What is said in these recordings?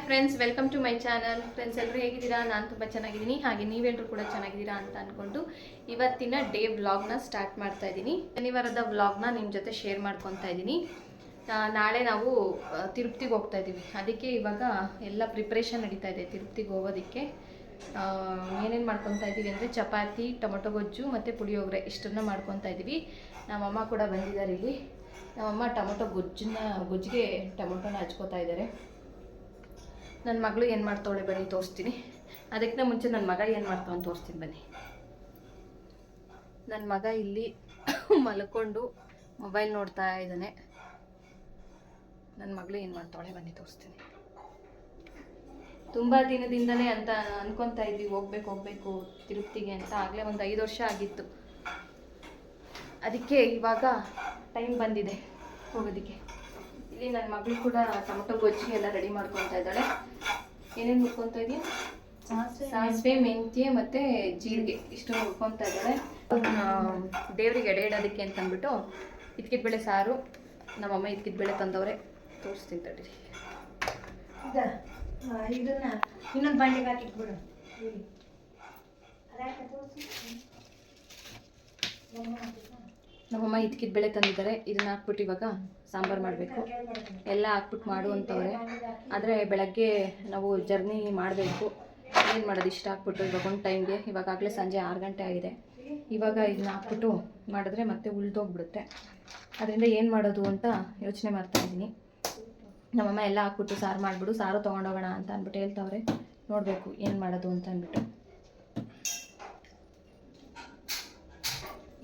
Friends, welcome to my channel. Friends, ಎಲ್ಲರೂ ಹೇಗಿದ್ದೀರಾ? ನಾನು ತುಂಬ ಚೆನ್ನಾಗಿದ್ದೀನಿ, ಹಾಗೆ ನೀವೆಲ್ಲರೂ ಕೂಡ ಚೆನ್ನಾಗಿದ್ದೀರಾ ಅಂತ ಅಂದ್ಕೊಂಡು ಇವತ್ತಿನ ಡೇ ವ್ಲಾಗ್ನ ಸ್ಟಾರ್ಟ್ ಮಾಡ್ತಾ ಇದ್ದೀನಿ. ಶನಿವಾರದ ವ್ಲಾಗ್ನ ನಿಮ್ಮ ಜೊತೆ ಶೇರ್ ಮಾಡ್ಕೊತಾ ಇದ್ದೀನಿ. ನಾಳೆ ನಾವು ತಿರುಪತಿಗೆ ಹೋಗ್ತಾ ಇದ್ದೀವಿ. ಅದಕ್ಕೆ ಇವಾಗ ಎಲ್ಲ ಪ್ರಿಪ್ರೇಷನ್ ನಡೀತಾ ಇದೆ ತಿರುಪತಿಗೆ ಹೋಗೋದಕ್ಕೆ. ಏನೇನು ಮಾಡ್ಕೊತಾ ಇದ್ದೀವಿ ಅಂದರೆ ಚಪಾತಿ, ಟೊಮೊಟೊ ಗೊಜ್ಜು ಮತ್ತು ಪುಳಿಯೋಗರೆ ಇಷ್ಟನ್ನು ಮಾಡ್ಕೊತಾ ಇದ್ದೀವಿ. ನಮ್ಮಮ್ಮ ಕೂಡ ಬಂದಿದ್ದಾರೆ ಇಲ್ಲಿ. ನಮ್ಮಮ್ಮ ಟೊಮೊಟೊ ಗೊಜ್ಜಿಗೆ ಟೊಮೊಟೊನ ಹಚ್ಕೋತಾ ಇದ್ದಾರೆ. ನನ್ನ ಮಗಳು ಏನು ಮಾಡ್ತಾವಳೆ ಬನ್ನಿ ತೋರಿಸ್ತೀನಿ. ಅದಕ್ಕಿಂತ ಮುಂಚೆ ನನ್ನ ಮಗ ಏನು ಮಾಡ್ತಾವ ಅಂತ ತೋರಿಸ್ತೀನಿ ಬನ್ನಿ. ನನ್ನ ಮಗ ಇಲ್ಲಿ ಮಲ್ಕೊಂಡು ಮೊಬೈಲ್ ನೋಡ್ತಾ ಇದ್ದಾನೆ. ನನ್ನ ಮಗಳು ಏನು ಮಾಡ್ತಾವಳೆ ಬನ್ನಿ ತೋರಿಸ್ತೀನಿ. ತುಂಬ ದಿನದಿಂದಲೇ ಅಂತ ಅನ್ಕೊತಾ ಇದ್ವಿ ಹೋಗ್ಬೇಕು ತಿರುಪತಿಗೆ ಅಂತ. ಆಗಲೇ ಒಂದು 5 ವರ್ಷ ಆಗಿತ್ತು. ಅದಕ್ಕೆ ಇವಾಗ ಟೈಮ್ ಬಂದಿದೆ ಹೋಗೋದಕ್ಕೆ. ಇಲ್ಲಿ ನನ್ನ ಮಗಳು ಕೂಡ ಟೊಮೊಟೊ ಗೊಜ್ಜಿಗೆ ಎಲ್ಲ ರೆಡಿ ಮಾಡ್ಕೊತಾ ಇದ್ದಾಳೆ. ಏನೇನು ಹುರ್ಕೊತಾ ಇದೀಯ? ಸಾಸಿವೆ, ಮೆಂತ್ಯ ಮತ್ತು ಜೀರಿಗೆ ಇಷ್ಟು ಹುರ್ಕೊತಾ ಇದ್ದಾಳೆ. ದೇವರಿಗೆ ಎಡೆ ಇಡೋದಕ್ಕೆ ಅಂತ ಅಂದ್ಬಿಟ್ಟು ಇದ್ಕಿದ್ಬೇಳೆ ಸಾರು ನಮ್ಮಮ್ಮ ಇದ್ಕಿದ್ಬೇಳೆ ತಂದವ್ರೆ. ತೋರಿಸ್ತೀನಿ ತಡೀರಿ. ಇದನ್ನ ಇನ್ನೊಂದು ಬಾಂಡೆಗೆ ಹಾಕಿಟ್ಬಿಡು. ನಮ್ಮಮ್ಮ ಇದ್ಕಿದ್ಬೇಳೆ ತಂದಿದ್ದಾರೆ. ಇದನ್ನ ಹಾಕ್ಬಿಟ್ಟು ಇವಾಗ ಸಾಂಬಾರು ಮಾಡಬೇಕು. ಎಲ್ಲ ಹಾಕ್ಬಿಟ್ಟು ಮಾಡು ಅಂತವ್ರೆ. ಆದರೆ ಬೆಳಗ್ಗೆ ನಾವು ಜರ್ನಿ ಮಾಡಬೇಕು. ಏನು ಮಾಡೋದು ಇಷ್ಟ ಹಾಕ್ಬಿಟ್ಟು ಇವಾಗ ಒಂದು ಟೈಮ್ಗೆ. ಇವಾಗಲೇ ಸಂಜೆ 6 ಗಂಟೆ ಆಗಿದೆ. ಇವಾಗ ಇದನ್ನ ಹಾಕ್ಬಿಟ್ಟು ಮಾಡಿದ್ರೆ ಮತ್ತೆ ಉಳ್ದೋಗ್ಬಿಡುತ್ತೆ. ಅದರಿಂದ ಏನು ಮಾಡೋದು ಅಂತ ಯೋಚನೆ ಮಾಡ್ತಾಯಿದ್ದೀನಿ. ನಮ್ಮಮ್ಮ ಎಲ್ಲ ಹಾಕ್ಬಿಟ್ಟು ಸಾರು ಮಾಡಿಬಿಡು, ಸಾರು ತೊಗೊಂಡೋಗೋಣ ಅಂತ ಅಂದ್ಬಿಟ್ಟು ಹೇಳ್ತಾವ್ರೆ. ನೋಡಬೇಕು ಏನು ಮಾಡೋದು ಅಂತ ಅಂದ್ಬಿಟ್ಟು.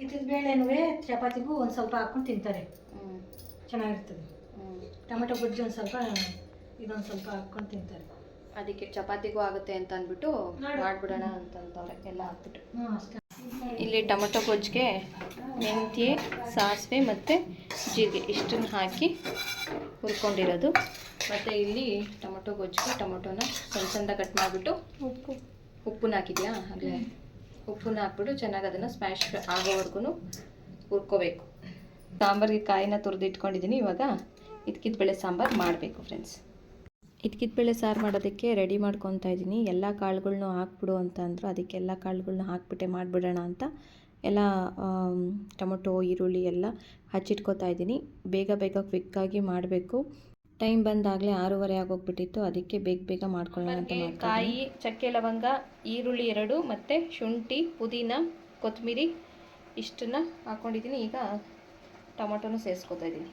ಇದ್ದಿದ್ದ ಬೇಳೆನೂ ಚಪಾತಿಗೂ ಒಂದು ಸ್ವಲ್ಪ ಹಾಕ್ಕೊಂಡು ತಿಂತಾರೆ. ಚೆನ್ನಾಗಿರ್ತದೆ. ಟೊಮೆಟೊ ಗೊಜ್ಜು ಒಂದು ಸ್ವಲ್ಪ, ಇದೊಂದು ಸ್ವಲ್ಪ ಹಾಕ್ಕೊಂಡು ತಿಂತಾರೆ. ಅದಕ್ಕೆ ಚಪಾತಿಗೂ ಆಗುತ್ತೆ ಅಂತ ಅಂದ್ಬಿಟ್ಟು ಮಾಡಿಬಿಡೋಣ ಅಂತಂತವ್ರೆ ಎಲ್ಲ ಹಾಕ್ಬಿಟ್ಟು. ಇಲ್ಲಿ ಟೊಮೆಟೊ ಗೊಜ್ಜಿಗೆ ಮೆಂತ್ಯ, ಸಾಸಿವೆ ಮತ್ತು ಜೀರಿಗೆ ಇಷ್ಟನ್ನು ಹಾಕಿ ಹುರ್ಕೊಂಡಿರೋದು. ಮತ್ತು ಇಲ್ಲಿ ಟೊಮೊಟೊ ಗೊಜ್ಜಿಗೆ ಟೊಮೊಟೊನ ಸಣ್ಣ ಕಟ್ ಮಾಡಿಬಿಟ್ಟು ಉಪ್ಪನ್ನ ಹಾಕಿದ್ಯಾ ಆಗಲೇ ಉಪ್ಪನ್ನ ಹಾಕ್ಬಿಟ್ಟು ಚೆನ್ನಾಗಿ ಅದನ್ನು ಸ್ಮ್ಯಾಶ್ ಆಗೋವರೆಗೂ ಹುರ್ಕೋಬೇಕು. ಸಾಂಬಾರಿಗೆ ಕಾಯಿನ ತುರಿದು ಇಟ್ಕೊಂಡಿದ್ದೀನಿ. ಇವಾಗ ಇದ್ಕಿದ್ಬೇಳೆ ಸಾಂಬಾರು ಮಾಡಬೇಕು ಫ್ರೆಂಡ್ಸ್. ಇದ್ಕಿದ್ಬೇಳೆ ಸಾರು ಮಾಡೋದಕ್ಕೆ ರೆಡಿ ಮಾಡ್ಕೊತಾ ಇದ್ದೀನಿ. ಎಲ್ಲ ಕಾಳುಗಳ್ನೂ ಹಾಕ್ಬಿಡು ಅಂತ ಅಂದರು. ಅದಕ್ಕೆ ಎಲ್ಲ ಕಾಳುಗಳ್ನ ಹಾಕ್ಬಿಟ್ಟೆ ಮಾಡಿಬಿಡೋಣ ಅಂತ ಎಲ್ಲ ಟೊಮೊಟೊ, ಈರುಳ್ಳಿ ಎಲ್ಲ ಹಚ್ಚಿಟ್ಕೋತಾ ಇದ್ದೀನಿ. ಬೇಗ ಕ್ವಿಕ್ಕಾಗಿ ಮಾಡಬೇಕು. ಟೈಮ್ ಬಂದಾಗಲೇ 6:30 ಆಗೋಗ್ಬಿಟ್ಟಿತ್ತು. ಅದಕ್ಕೆ ಬೇಗ ಮಾಡ್ಕೊಳ್ಳೋಣ ಅಂತ ಮಾಡ್ತೀನಿ. ಕಾಯಿ, ಚಕ್ಕೆ, ಲವಂಗ, ಈರುಳ್ಳಿ 2 ಮತ್ತು ಶುಂಠಿ, ಪುದೀನ, ಕೊತ್ತಂಬರಿ ಇಷ್ಟನ್ನು ಹಾಕ್ಕೊಂಡಿದ್ದೀನಿ. ಈಗ ಟೊಮೊಟೊನೂ ಸೇರಿಸ್ಕೊತಾ ಇದ್ದೀನಿ.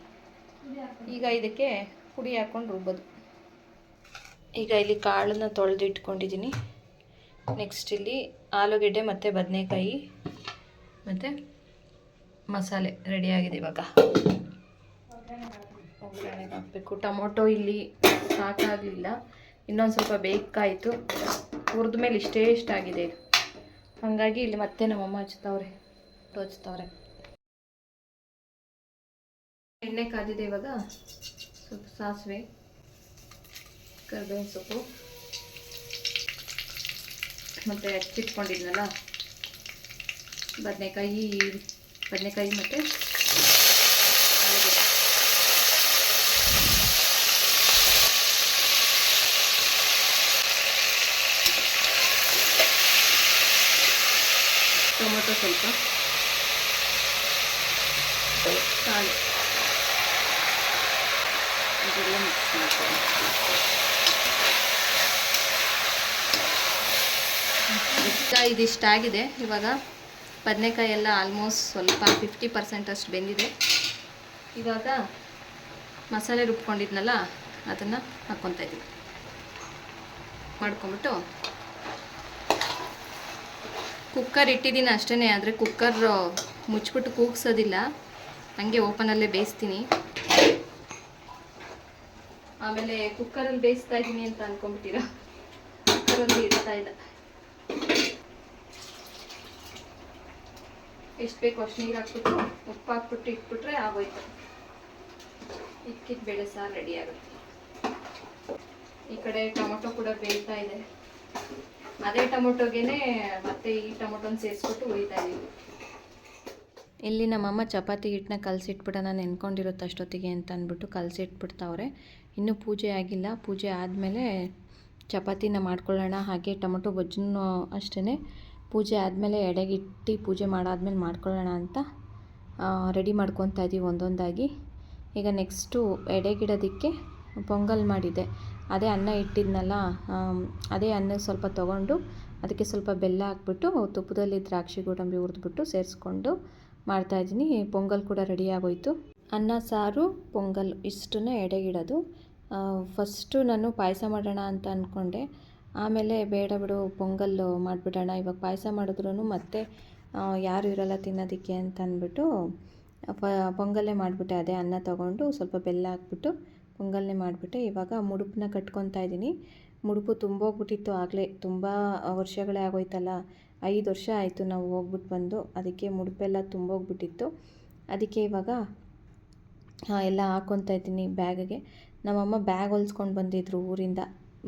ಈಗ ಇದಕ್ಕೆ ಪುಡಿ ಹಾಕ್ಕೊಂಡು ರುಬ್ಬೋದು. ಈಗ ಇಲ್ಲಿ ಕಾಳನ್ನು ತೊಳೆದು ಇಟ್ಕೊಂಡಿದ್ದೀನಿ. ನೆಕ್ಸ್ಟ್ ಇಲ್ಲಿ ಆಲೂಗೆಡ್ಡೆ ಮತ್ತು ಬದನೆಕಾಯಿ ಮತ್ತು ಮಸಾಲೆ ರೆಡಿಯಾಗಿದೆ. ಇವಾಗ ಒಗ್ಗರಣೆಗೆ ಹಾಕಬೇಕು. ಟೊಮೊಟೊ ಇಲ್ಲಿ ಸಾಕಾಗಲಿಲ್ಲ, ಇನ್ನೊಂದು ಸ್ವಲ್ಪ ಬೇಕಾಯಿತು. ಹುರಿದ ಮೇಲೆ ಇಷ್ಟ ಆಗಿದೆ. ಹಾಗಾಗಿ ಇಲ್ಲಿ ಮತ್ತೆ ನಮ್ಮಮ್ಮ ಟೋಚ್ತವ್ರೆ. ಎಣ್ಣೆ ಕಾದಿದೆ. ಇವಾಗ ಸ್ವಲ್ಪ ಸಾಸಿವೆ, ಕರಿಬೇವಿನ ಸೊಪ್ಪು ಮತ್ತು ಹಚ್ಚಿಟ್ಕೊಂಡಿದ್ನಲ್ಲ ಬದನೆಕಾಯಿ ಮತ್ತು ಆಲೂಗಡ್ಡೆ. ಟೊಮೊಟೊ ಸ್ವಲ್ಪ, ಕಾಳು ಇದೆಲ್ಲ ಮಿಕ್ಸ್ ಮಾಡ್ಕೊಂಡು ಇದಿಷ್ಟಾಗಿದೆ. ಇವಾಗ ಬದನೆಕಾಯಿ ಎಲ್ಲ ಆಲ್ಮೋಸ್ಟ್ ಸ್ವಲ್ಪ 50% ಅಷ್ಟು ಬೆಂದಿದೆ. ಇವಾಗ ಮಸಾಲೆ ರುಬ್ಕೊಂಡಿದ್ನಲ್ಲ ಅದನ್ನು ಹಾಕ್ಕೊತಾ ಇದ್ದೀವಿ. ಮಾಡ್ಕೊಂಬಿಟ್ಟು ಕುಕ್ಕರ್ ಇಟ್ಟಿದ್ದೀನಿ ಅಷ್ಟೇ. ಆದರೆ ಕುಕ್ಕರ್ ಮುಚ್ಚಿಬಿಟ್ಟು ಕೂಗ್ಸೋದಿಲ್ಲ, ಹಂಗೆ ಓಪನಲ್ಲೇ ಬೇಯಿಸ್ತೀನಿ. ಆಮೇಲೆ ಕುಕ್ಕರಲ್ಲಿ ಬೇಯಿಸ್ತಾ ಇದ್ದೀನಿ ಅಂತ ಅಂದ್ಕೊಂಬಿಟ್ಟಿರ. ಕುಕ್ಕರಲ್ಲಿ ಇಡ್ತಾ ಇಲ್ಲ. ಎಷ್ಟು ಬೇಕು ಅಷ್ಟು ನೀರು ಹಾಕ್ಬಿಟ್ಟು ಉಪ್ಪು ಹಾಕ್ಬಿಟ್ಟು ಇಟ್ಬಿಟ್ರೆ ಆಗೋಯ್ತು. ಇದ್ಕಿದ್ಬೇಳೆ ಸಾರು ರೆಡಿ ಆಗುತ್ತೆ. ಈ ಕಡೆ ಟೊಮೊಟೊ ಕೂಡ ಬೇಯ್ತಾ ಇದೆ. ಅದೇ ಟೊಮೊಟೊಗೆ ಮತ್ತೆ ಈ ಟೊಮೊಟೊನ ಸೇರಿಸ್ಬಿಟ್ಟು ಉರಿತಾ ಇದ್ದೀವಿ. ಇಲ್ಲಿ ನಮ್ಮಮ್ಮ ಚಪಾತಿ ಹಿಟ್ಟನ್ನ ಕಲಸಿಟ್ಬಿಡೋಣ ನೆನ್ಕೊಂಡಿರುತ್ತೆ ಅಷ್ಟೊತ್ತಿಗೆ ಅಂತ ಅಂದ್ಬಿಟ್ಟು ಕಲಸಿಟ್ಬಿಡ್ತಾವ್ರೆ. ಇನ್ನೂ ಪೂಜೆ ಆಗಿಲ್ಲ. ಪೂಜೆ ಆದಮೇಲೆ ಚಪಾತಿನ ಮಾಡ್ಕೊಳ್ಳೋಣ. ಹಾಗೆ ಟೊಮೊಟೊ ಗೊಜ್ಜನ್ನು ಅಷ್ಟೇ ಪೂಜೆ ಆದಮೇಲೆ ಎಡೆಗಿಟ್ಟು ಪೂಜೆ ಮಾಡಾದ್ಮೇಲೆ ಮಾಡ್ಕೊಳ್ಳೋಣ ಅಂತ ರೆಡಿ ಮಾಡ್ಕೊತಾ ಇದ್ದೀವಿ ಒಂದೊಂದಾಗಿ. ಈಗ ನೆಕ್ಸ್ಟು ಎಡೆಗಿಡೋದಕ್ಕೆ ಪೊಂಗಲ್ ಮಾಡಿದ್ದೆ. ಅದೇ ಅನ್ನ ಇಟ್ಟಿದ್ನಲ್ಲ, ಅದೇ ಅನ್ನ ಸ್ವಲ್ಪ ತೊಗೊಂಡು ಅದಕ್ಕೆ ಸ್ವಲ್ಪ ಬೆಲ್ಲ ಹಾಕ್ಬಿಟ್ಟು ತುಪ್ಪದಲ್ಲಿ ದ್ರಾಕ್ಷಿ ಗೋಡಂಬಿ ಹುರಿದ್ಬಿಟ್ಟು ಸೇರಿಸ್ಕೊಂಡು ಮಾಡ್ತಾಯಿದ್ದೀನಿ. ಪೊಂಗಲ್ ಕೂಡ ರೆಡಿ ಆಗೋಯಿತು. ಅನ್ನ ಸಾರು ಪೊಂಗಲ್ ಇಷ್ಟನ್ನು ಎಡೆಗಿಡೋದು. ಫಸ್ಟು ನಾನು ಪಾಯಸ ಮಾಡೋಣ ಅಂತ ಅಂದ್ಕೊಂಡೆ. ಆಮೇಲೆ ಬೇಡ ಬಿಡು ಪೊಂಗಲ್ಲು ಮಾಡಿಬಿಡೋಣ, ಇವಾಗ ಪಾಯಸ ಮಾಡಿದ್ರೂ ಮತ್ತೆ ಯಾರು ಇರೋಲ್ಲ ತಿನ್ನೋದಕ್ಕೆ ಅಂತ ಅಂದ್ಬಿಟ್ಟು ಪೊಂಗಲ್ಲೇ ಮಾಡಿಬಿಟ್ಟೆ. ಅದೇ ಅನ್ನ ತೊಗೊಂಡು ಸ್ವಲ್ಪ ಬೆಲ್ಲ ಹಾಕ್ಬಿಟ್ಟು ಪೊಂಗಲ್ನೇ ಮಾಡಿಬಿಟ್ಟೆ. ಇವಾಗ ಮುಡುಪನ್ನ ಕಟ್ಕೊತಾ ಇದ್ದೀನಿ. ಮುಡುಪು ತುಂಬೋಗ್ಬಿಟ್ಟಿತ್ತು ಆಗಲೇ, ತುಂಬ ವರ್ಷಗಳೇ ಆಗೋಯ್ತಲ್ಲ, 5 ವರ್ಷ ಆಯಿತು ನಾವು ಹೋಗ್ಬಿಟ್ಟು ಬಂದು. ಅದಕ್ಕೆ ಮುಡುಪೆಲ್ಲ ತುಂಬೋಗ್ಬಿಟ್ಟಿತ್ತು. ಅದಕ್ಕೆ ಇವಾಗ ಎಲ್ಲ ಹಾಕ್ಕೊತಾ ಇದ್ದೀನಿ ಬ್ಯಾಗಿಗೆ. ನಮ್ಮಮ್ಮ ಬ್ಯಾಗ್ ಹೊಲ್ಸ್ಕೊಂಡು ಬಂದಿದ್ರು ಊರಿಂದ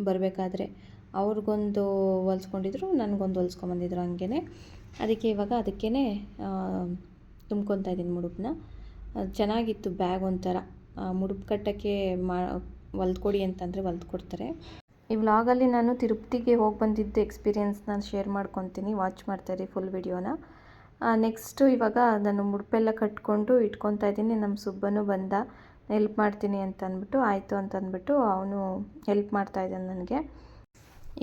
ಬರಬೇಕಾದ್ರೆ. ಅವ್ರಿಗೊಂದು ಹೊಲ್ಸ್ಕೊಂಡಿದ್ರು, ನನಗೊಂದು ಹೊಲ್ಸ್ಕೊಂಬಂದಿದ್ರು ಹಂಗೇ. ಅದಕ್ಕೆ ಇವಾಗ ಅದಕ್ಕೇ ತುಂಬ್ಕೊತಾ ಇದ್ದೀನಿ ಮುಡುಪನ್ನ. ಚೆನ್ನಾಗಿತ್ತು ಬ್ಯಾಗ್ ಒಂಥರ. ಮುಡುಪು ಕಟ್ಟೋಕ್ಕೆ ಹೊಲ್ದ್ಕೊಡಿ ಅಂತಂದರೆ ಹೊಲ್ದ್ಕೊಡ್ತಾರೆ. ಈ ವ್ಲಾಗಲ್ಲಿ ನಾನು ತಿರುಪತಿಗೆ ಹೋಗಿ ಬಂದಿದ್ದ ಎಕ್ಸ್ಪೀರಿಯೆನ್ಸ್ನ ಶೇರ್ ಮಾಡ್ಕೊತೀನಿ. ವಾಚ್ ಮಾಡ್ತಾಯಿರಿ ಫುಲ್ ವಿಡಿಯೋನ. ನೆಕ್ಸ್ಟು ಇವಾಗ ನಾನು ಮುಡುಪೆಲ್ಲ ಕಟ್ಕೊಂಡು ಇಟ್ಕೊತಾ ಇದ್ದೀನಿ. ನಮ್ಮ ಸುಬ್ಬನು ಬಂದ, ಹೆಲ್ಪ್ ಮಾಡ್ತೀನಿ ಅಂತ ಅಂದ್ಬಿಟ್ಟು ಆಯಿತು ಅಂತಂದ್ಬಿಟ್ಟು ಅವನು ಹೆಲ್ಪ್ ಮಾಡ್ತಾಯಿದ್ದಾನೆ ನನಗೆ.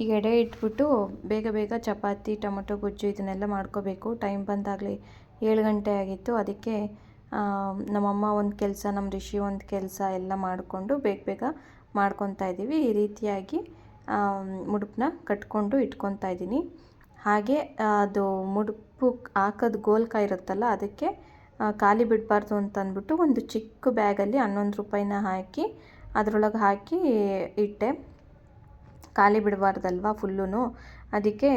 ಈಗ ಎಡೆ ಇಟ್ಬಿಟ್ಟು ಬೇಗ ಬೇಗ ಚಪಾತಿ ಟೊಮೊಟೊ ಗೊಜ್ಜು ಇದನ್ನೆಲ್ಲ ಮಾಡ್ಕೋಬೇಕು. ಟೈಮ್ ಬಂದಾಗಲೇ 7 ಗಂಟೆ ಆಗಿತ್ತು. ಅದಕ್ಕೆ ನಮ್ಮಮ್ಮ ಒಂದು ಕೆಲಸ, ನಮ್ಮ ರಿಷಿ ಒಂದು ಕೆಲಸ ಎಲ್ಲ ಮಾಡಿಕೊಂಡು ಬೇಗ ಬೇಗ ಮಾಡ್ಕೊತಾ ಇದ್ದೀವಿ. ಈ ರೀತಿಯಾಗಿ ಮುಡುಪನ್ನ ಕಟ್ಕೊಂಡು ಇಟ್ಕೊತಾ ಇದ್ದೀನಿ. ಹಾಗೆ ಅದು ಮುಡುಪು ಹಾಕೋದು ಗೋಲ್ಕಾಯಿ ಇರುತ್ತಲ್ಲ, ಅದಕ್ಕೆ ಖಾಲಿ ಬಿಡಬಾರ್ದು ಅಂತ ಅಂದ್ಬಿಟ್ಟು ಒಂದು ಚಿಕ್ಕ ಬ್ಯಾಗಲ್ಲಿ 11 ರೂಪಾಯಿನ ಹಾಕಿ ಅದರೊಳಗೆ ಹಾಕಿ ಇಟ್ಟೆ. ಖಾಲಿ ಬಿಡಬಾರ್ದಲ್ವ ಫುಲ್ಲೂ, ಅದಕ್ಕೆ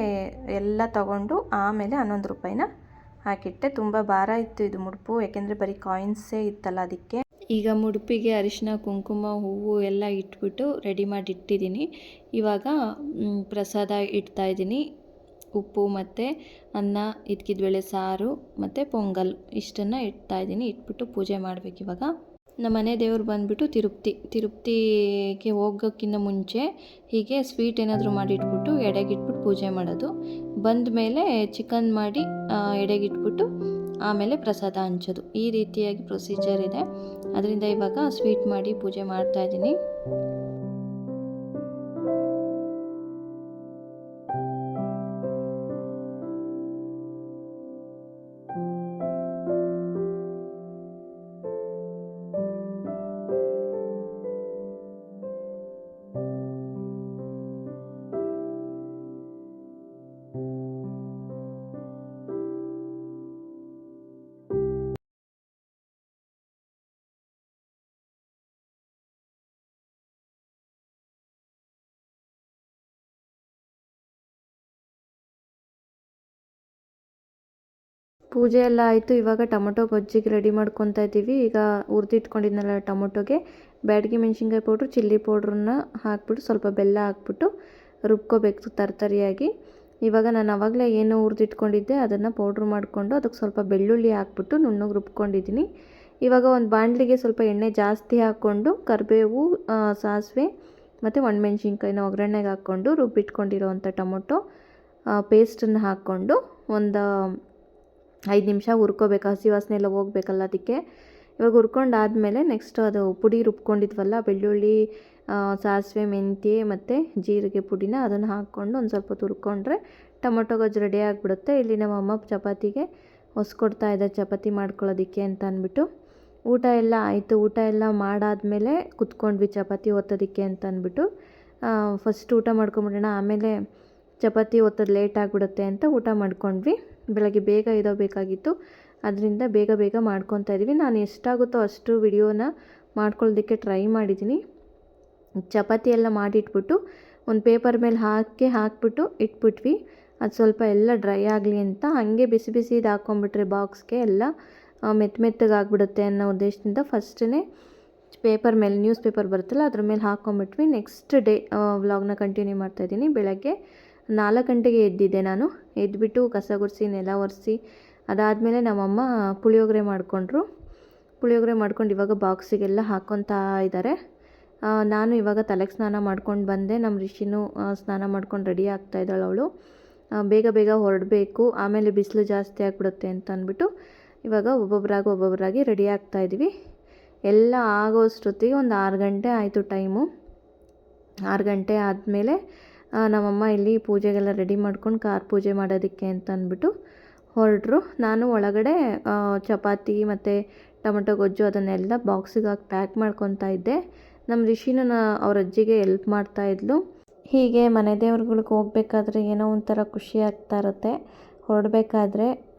ಎಲ್ಲ ತಗೊಂಡು ಆಮೇಲೆ 11 ರೂಪಾಯಿನ ಹಾಕಿಟ್ಟೆ. ತುಂಬ ಭಾರ ಇತ್ತು ಇದು ಮುಡುಪು, ಯಾಕೆಂದರೆ ಬರೀ ಕಾಯಿನ್ಸೇ ಇತ್ತಲ್ಲ ಅದಕ್ಕೆ. ಈಗ ಮುಡುಪಿಗೆ ಅರಿಶಿನ ಕುಂಕುಮ ಹೂವು ಎಲ್ಲ ಇಟ್ಬಿಟ್ಟು ರೆಡಿ ಮಾಡಿ ಇಟ್ಟಿದ್ದೀನಿ. ಇವಾಗ ಪ್ರಸಾದ ಇಡ್ತಾಯಿದ್ದೀನಿ. ಉಪ್ಪು ಮತ್ತು ಅನ್ನ, ಇದ್ಕಿದ್ಬೇಳೆ ಸಾರು ಮತ್ತು ಪೊಂಗಲ್ ಇಷ್ಟನ್ನು ಇಡ್ತಾಯಿದ್ದೀನಿ. ಇಟ್ಬಿಟ್ಟು ಪೂಜೆ ಮಾಡಬೇಕು ಇವಾಗ. ನಮ್ಮ ಮನೆ ದೇವ್ರು ಬಂದುಬಿಟ್ಟು ತಿರುಪ್ತಿಗೆ ಹೋಗೋಕ್ಕಿಂತ ಮುಂಚೆ ಹೀಗೆ ಸ್ವೀಟ್ ಏನಾದರೂ ಮಾಡಿಟ್ಬಿಟ್ಟು ಎಡೆಗಿಟ್ಬಿಟ್ಟು ಪೂಜೆ ಮಾಡೋದು. ಬಂದ ಮೇಲೆ ಚಿಕನ್ ಮಾಡಿ ಎಡೆಗಿಟ್ಬಿಟ್ಟು ಆಮೇಲೆ ಪ್ರಸಾದ ಹಂಚೋದು. ಈ ರೀತಿಯಾಗಿ ಪ್ರೊಸೀಜರ್ ಇದೆ. ಅದರಿಂದ ಇವಾಗ ಸ್ವೀಟ್ ಮಾಡಿ ಪೂಜೆ ಮಾಡ್ತಾಯಿದ್ದೀನಿ. ಪೂಜೆ ಎಲ್ಲ ಆಯಿತು. ಇವಾಗ ಟೊಮೊಟೊ ಗೊಜ್ಜಿಗೆ ರೆಡಿ ಮಾಡ್ಕೊತಾ ಇದ್ದೀವಿ. ಈಗ ಹುರಿದಿಟ್ಕೊಂಡಿದ್ನಲ್ಲ ಟೊಮೊಟೊಗೆ ಬ್ಯಾಡಗಿ ಮೆಣಸಿನ್ಕಾಯಿ ಪೌಡ್ರು, ಚಿಲ್ಲಿ ಪೌಡ್ರನ್ನ ಹಾಕ್ಬಿಟ್ಟು ಸ್ವಲ್ಪ ಬೆಲ್ಲ ಹಾಕ್ಬಿಟ್ಟು ರುಬ್ಕೋಬೇಕು ತರ್ತರಿಯಾಗಿ. ಇವಾಗ ನಾನು ಆವಾಗಲೇ ಏನು ಹುರಿದಿಟ್ಕೊಂಡಿದ್ದೆ ಅದನ್ನು ಪೌಡ್ರ್ ಮಾಡಿಕೊಂಡು ಅದಕ್ಕೆ ಸ್ವಲ್ಪ ಬೆಳ್ಳುಳ್ಳಿ ಹಾಕ್ಬಿಟ್ಟು ನುಣ್ಣಗೆ ರುಬ್ಕೊಂಡಿದ್ದೀನಿ. ಇವಾಗ ಒಂದು ಬಾಣಲಿಗೆ ಸ್ವಲ್ಪ ಎಣ್ಣೆ ಜಾಸ್ತಿ ಹಾಕ್ಕೊಂಡು ಕರಿಬೇವು, ಸಾಸಿವೆ ಮತ್ತು ಒಣಮೆಣ್ಸಿನ್ಕಾಯಿನ ಒಗ್ಗರಣೆಗೆ ಹಾಕ್ಕೊಂಡು ರುಬ್ಬಿಟ್ಕೊಂಡಿರೋವಂಥ ಟೊಮೊಟೊ ಪೇಸ್ಟನ್ನು ಹಾಕ್ಕೊಂಡು ಒಂದು 5 ನಿಮಿಷ ಹುರ್ಕೋಬೇಕು. ಹಸಿ ವಾಸನೆ ಎಲ್ಲ ಹೋಗ್ಬೇಕಲ್ಲ ಅದಕ್ಕೆ. ಇವಾಗ ಹುರ್ಕೊಂಡಾದಮೇಲೆ ನೆಕ್ಸ್ಟ್ ಅದು ಪುಡಿ ರುಬ್ಕೊಂಡಿದ್ವಲ್ಲ, ಬೆಳ್ಳುಳ್ಳಿ, ಸಾಸಿವೆ, ಮೆಂತ್ಯ ಮತ್ತು ಜೀರಿಗೆ ಪುಡಿನ ಅದನ್ನು ಹಾಕ್ಕೊಂಡು ಒಂದು ಸ್ವಲ್ಪ ಹುರ್ಕೊಂಡ್ರೆ ಟೊಮೊಟೊ ಗೊಜ್ಜು ರೆಡಿ ಆಗಿಬಿಡುತ್ತೆ. ಇಲ್ಲಿ ನಮ್ಮ ಅಮ್ಮ ಚಪಾತಿಗೆ ಹೊಸ್ಕೊಡ್ತಾ ಇದ್ದಾರೆ ಚಪಾತಿ ಮಾಡ್ಕೊಳ್ಳೋದಕ್ಕೆ ಅಂತ ಅಂದ್ಬಿಟ್ಟು. ಊಟ ಎಲ್ಲ ಆಯಿತು. ಊಟ ಎಲ್ಲ ಮಾಡಾದಮೇಲೆ ಕುತ್ಕೊಂಡ್ವಿ ಚಪಾತಿ ಒತ್ತೋದಕ್ಕೆ ಅಂತ ಅಂದ್ಬಿಟ್ಟು. ಫಸ್ಟ್ ಊಟ ಮಾಡ್ಕೊಂಬಿಡೋಣ, ಆಮೇಲೆ ಚಪಾತಿ ಒತ್ತೋದು ಲೇಟ್ ಆಗಿಬಿಡುತ್ತೆ ಅಂತ ಊಟ ಮಾಡ್ಕೊಂಡ್ವಿ. ಬೆಳಗ್ಗೆ ಬೇಗ ಇಡೋಬೇಕಾಗಿತ್ತು, ಅದರಿಂದ ಬೇಗ ಬೇಗ ಮಾಡ್ಕೊತಾ ಇದ್ದೀವಿ. ನಾನು ಎಷ್ಟಾಗುತ್ತೋ ಅಷ್ಟು ವಿಡಿಯೋನ ಮಾಡ್ಕೊಳ್ಳೋದಕ್ಕೆ ಟ್ರೈ ಮಾಡಿದ್ದೀನಿ. ಚಪಾತಿ ಎಲ್ಲ ಮಾಡಿಟ್ಬಿಟ್ಟು ಒಂದು ಪೇಪರ್ ಮೇಲೆ ಹಾಕ್ಬಿಟ್ಟು ಇಟ್ಬಿಟ್ವಿ. ಅದು ಸ್ವಲ್ಪ ಎಲ್ಲ ಡ್ರೈ ಆಗಲಿ ಅಂತ. ಹಾಗೆ ಬಿಸಿ ಬಿಸಿದು ಹಾಕ್ಕೊಂಬಿಟ್ರೆ ಬಾಕ್ಸ್ಗೆ ಎಲ್ಲ ಮೆತ್ತಗೆ ಆಗಿಬಿಡುತ್ತೆ ಅನ್ನೋ ಉದ್ದೇಶದಿಂದ ಫಸ್ಟೇ ಪೇಪರ್ ಮೇಲೆ ನ್ಯೂಸ್ ಪೇಪರ್ ಬರುತ್ತಲ್ಲ ಅದ್ರ ಮೇಲೆ ಹಾಕ್ಕೊಂಬಿಟ್ವಿ. ನೆಕ್ಸ್ಟ್ ಡೇ ವ್ಲಾಗ್ನ ಕಂಟಿನ್ಯೂ ಮಾಡ್ತಾಯಿದ್ದೀನಿ. ಬೆಳಗ್ಗೆ 4 ಗಂಟೆಗೆ ಎದ್ದಿದ್ದೆ ನಾನು. ಎದ್ದುಬಿಟ್ಟು ಕಸ ಗುಡಿಸಿ ನೆಲ ಒರೆಸಿ ಅದಾದಮೇಲೆ ನಮ್ಮಮ್ಮ ಪುಳಿಯೋಗರೆ ಮಾಡ್ಕೊಂಡು ಇವಾಗ ಬಾಕ್ಸಿಗೆಲ್ಲ ಹಾಕ್ಕೊತಾ ಇದ್ದಾರೆ. ನಾನು ಇವಾಗ ತಲೆಗೆ ಸ್ನಾನ ಮಾಡ್ಕೊಂಡು ಬಂದೆ. ನಮ್ಮ ರಿಷಿನೂ ಸ್ನಾನ ಮಾಡ್ಕೊಂಡು ರೆಡಿ ಆಗ್ತಾಯಿದ್ದಾಳೆ. ಅವಳು ಬೇಗ ಬೇಗ ಹೊರಡಬೇಕು, ಆಮೇಲೆ ಬಿಸಿಲು ಜಾಸ್ತಿ ಆಗಿಬಿಡುತ್ತೆ ಅಂತ ಅಂದ್ಬಿಟ್ಟು ಇವಾಗ ಒಬ್ಬೊಬ್ಬರಾಗಿ ರೆಡಿ ಆಗ್ತಾಯಿದ್ವಿ. ಎಲ್ಲ ಆಗೋಷ್ಟೊತ್ತಿಗೆ ಒಂದು 6 ಗಂಟೆ ಆಯಿತು ಟೈಮು. 6 ಗಂಟೆ ಆದಮೇಲೆ ನಮ್ಮಮ್ಮ ಇಲ್ಲಿ ಪೂಜೆಗೆಲ್ಲ ರೆಡಿ ಮಾಡ್ಕೊಂಡು ಕಾರ್ ಪೂಜೆ ಮಾಡೋದಕ್ಕೆ ಅಂತ ಅಂದ್ಬಿಟ್ಟು ಹೊರಟರು. ನಾನು ಒಳಗಡೆ ಚಪಾತಿ ಮತ್ತು ಟೊಮೆಟೊ ಗೊಜ್ಜು ಅದನ್ನೆಲ್ಲ ಬಾಕ್ಸಿಗೆ ಹಾಕಿ ಪ್ಯಾಕ್ ಮಾಡ್ಕೊತಾ ಇದ್ದೆ. ನಮ್ಮ ರಿಷಿನೂ ಅವ್ರ ಅಜ್ಜಿಗೆ ಹೆಲ್ಪ್ ಮಾಡ್ತಾಯಿದ್ಲು. ಹೀಗೆ ಮನೆ ದೇವ್ರುಗಳಿಗೆ ಹೋಗ್ಬೇಕಾದ್ರೆ ಏನೋ ಒಂಥರ ಖುಷಿ ಆಗ್ತಾ ಇರುತ್ತೆ. ಹೊರಡಬೇಕಾದ್ರೆ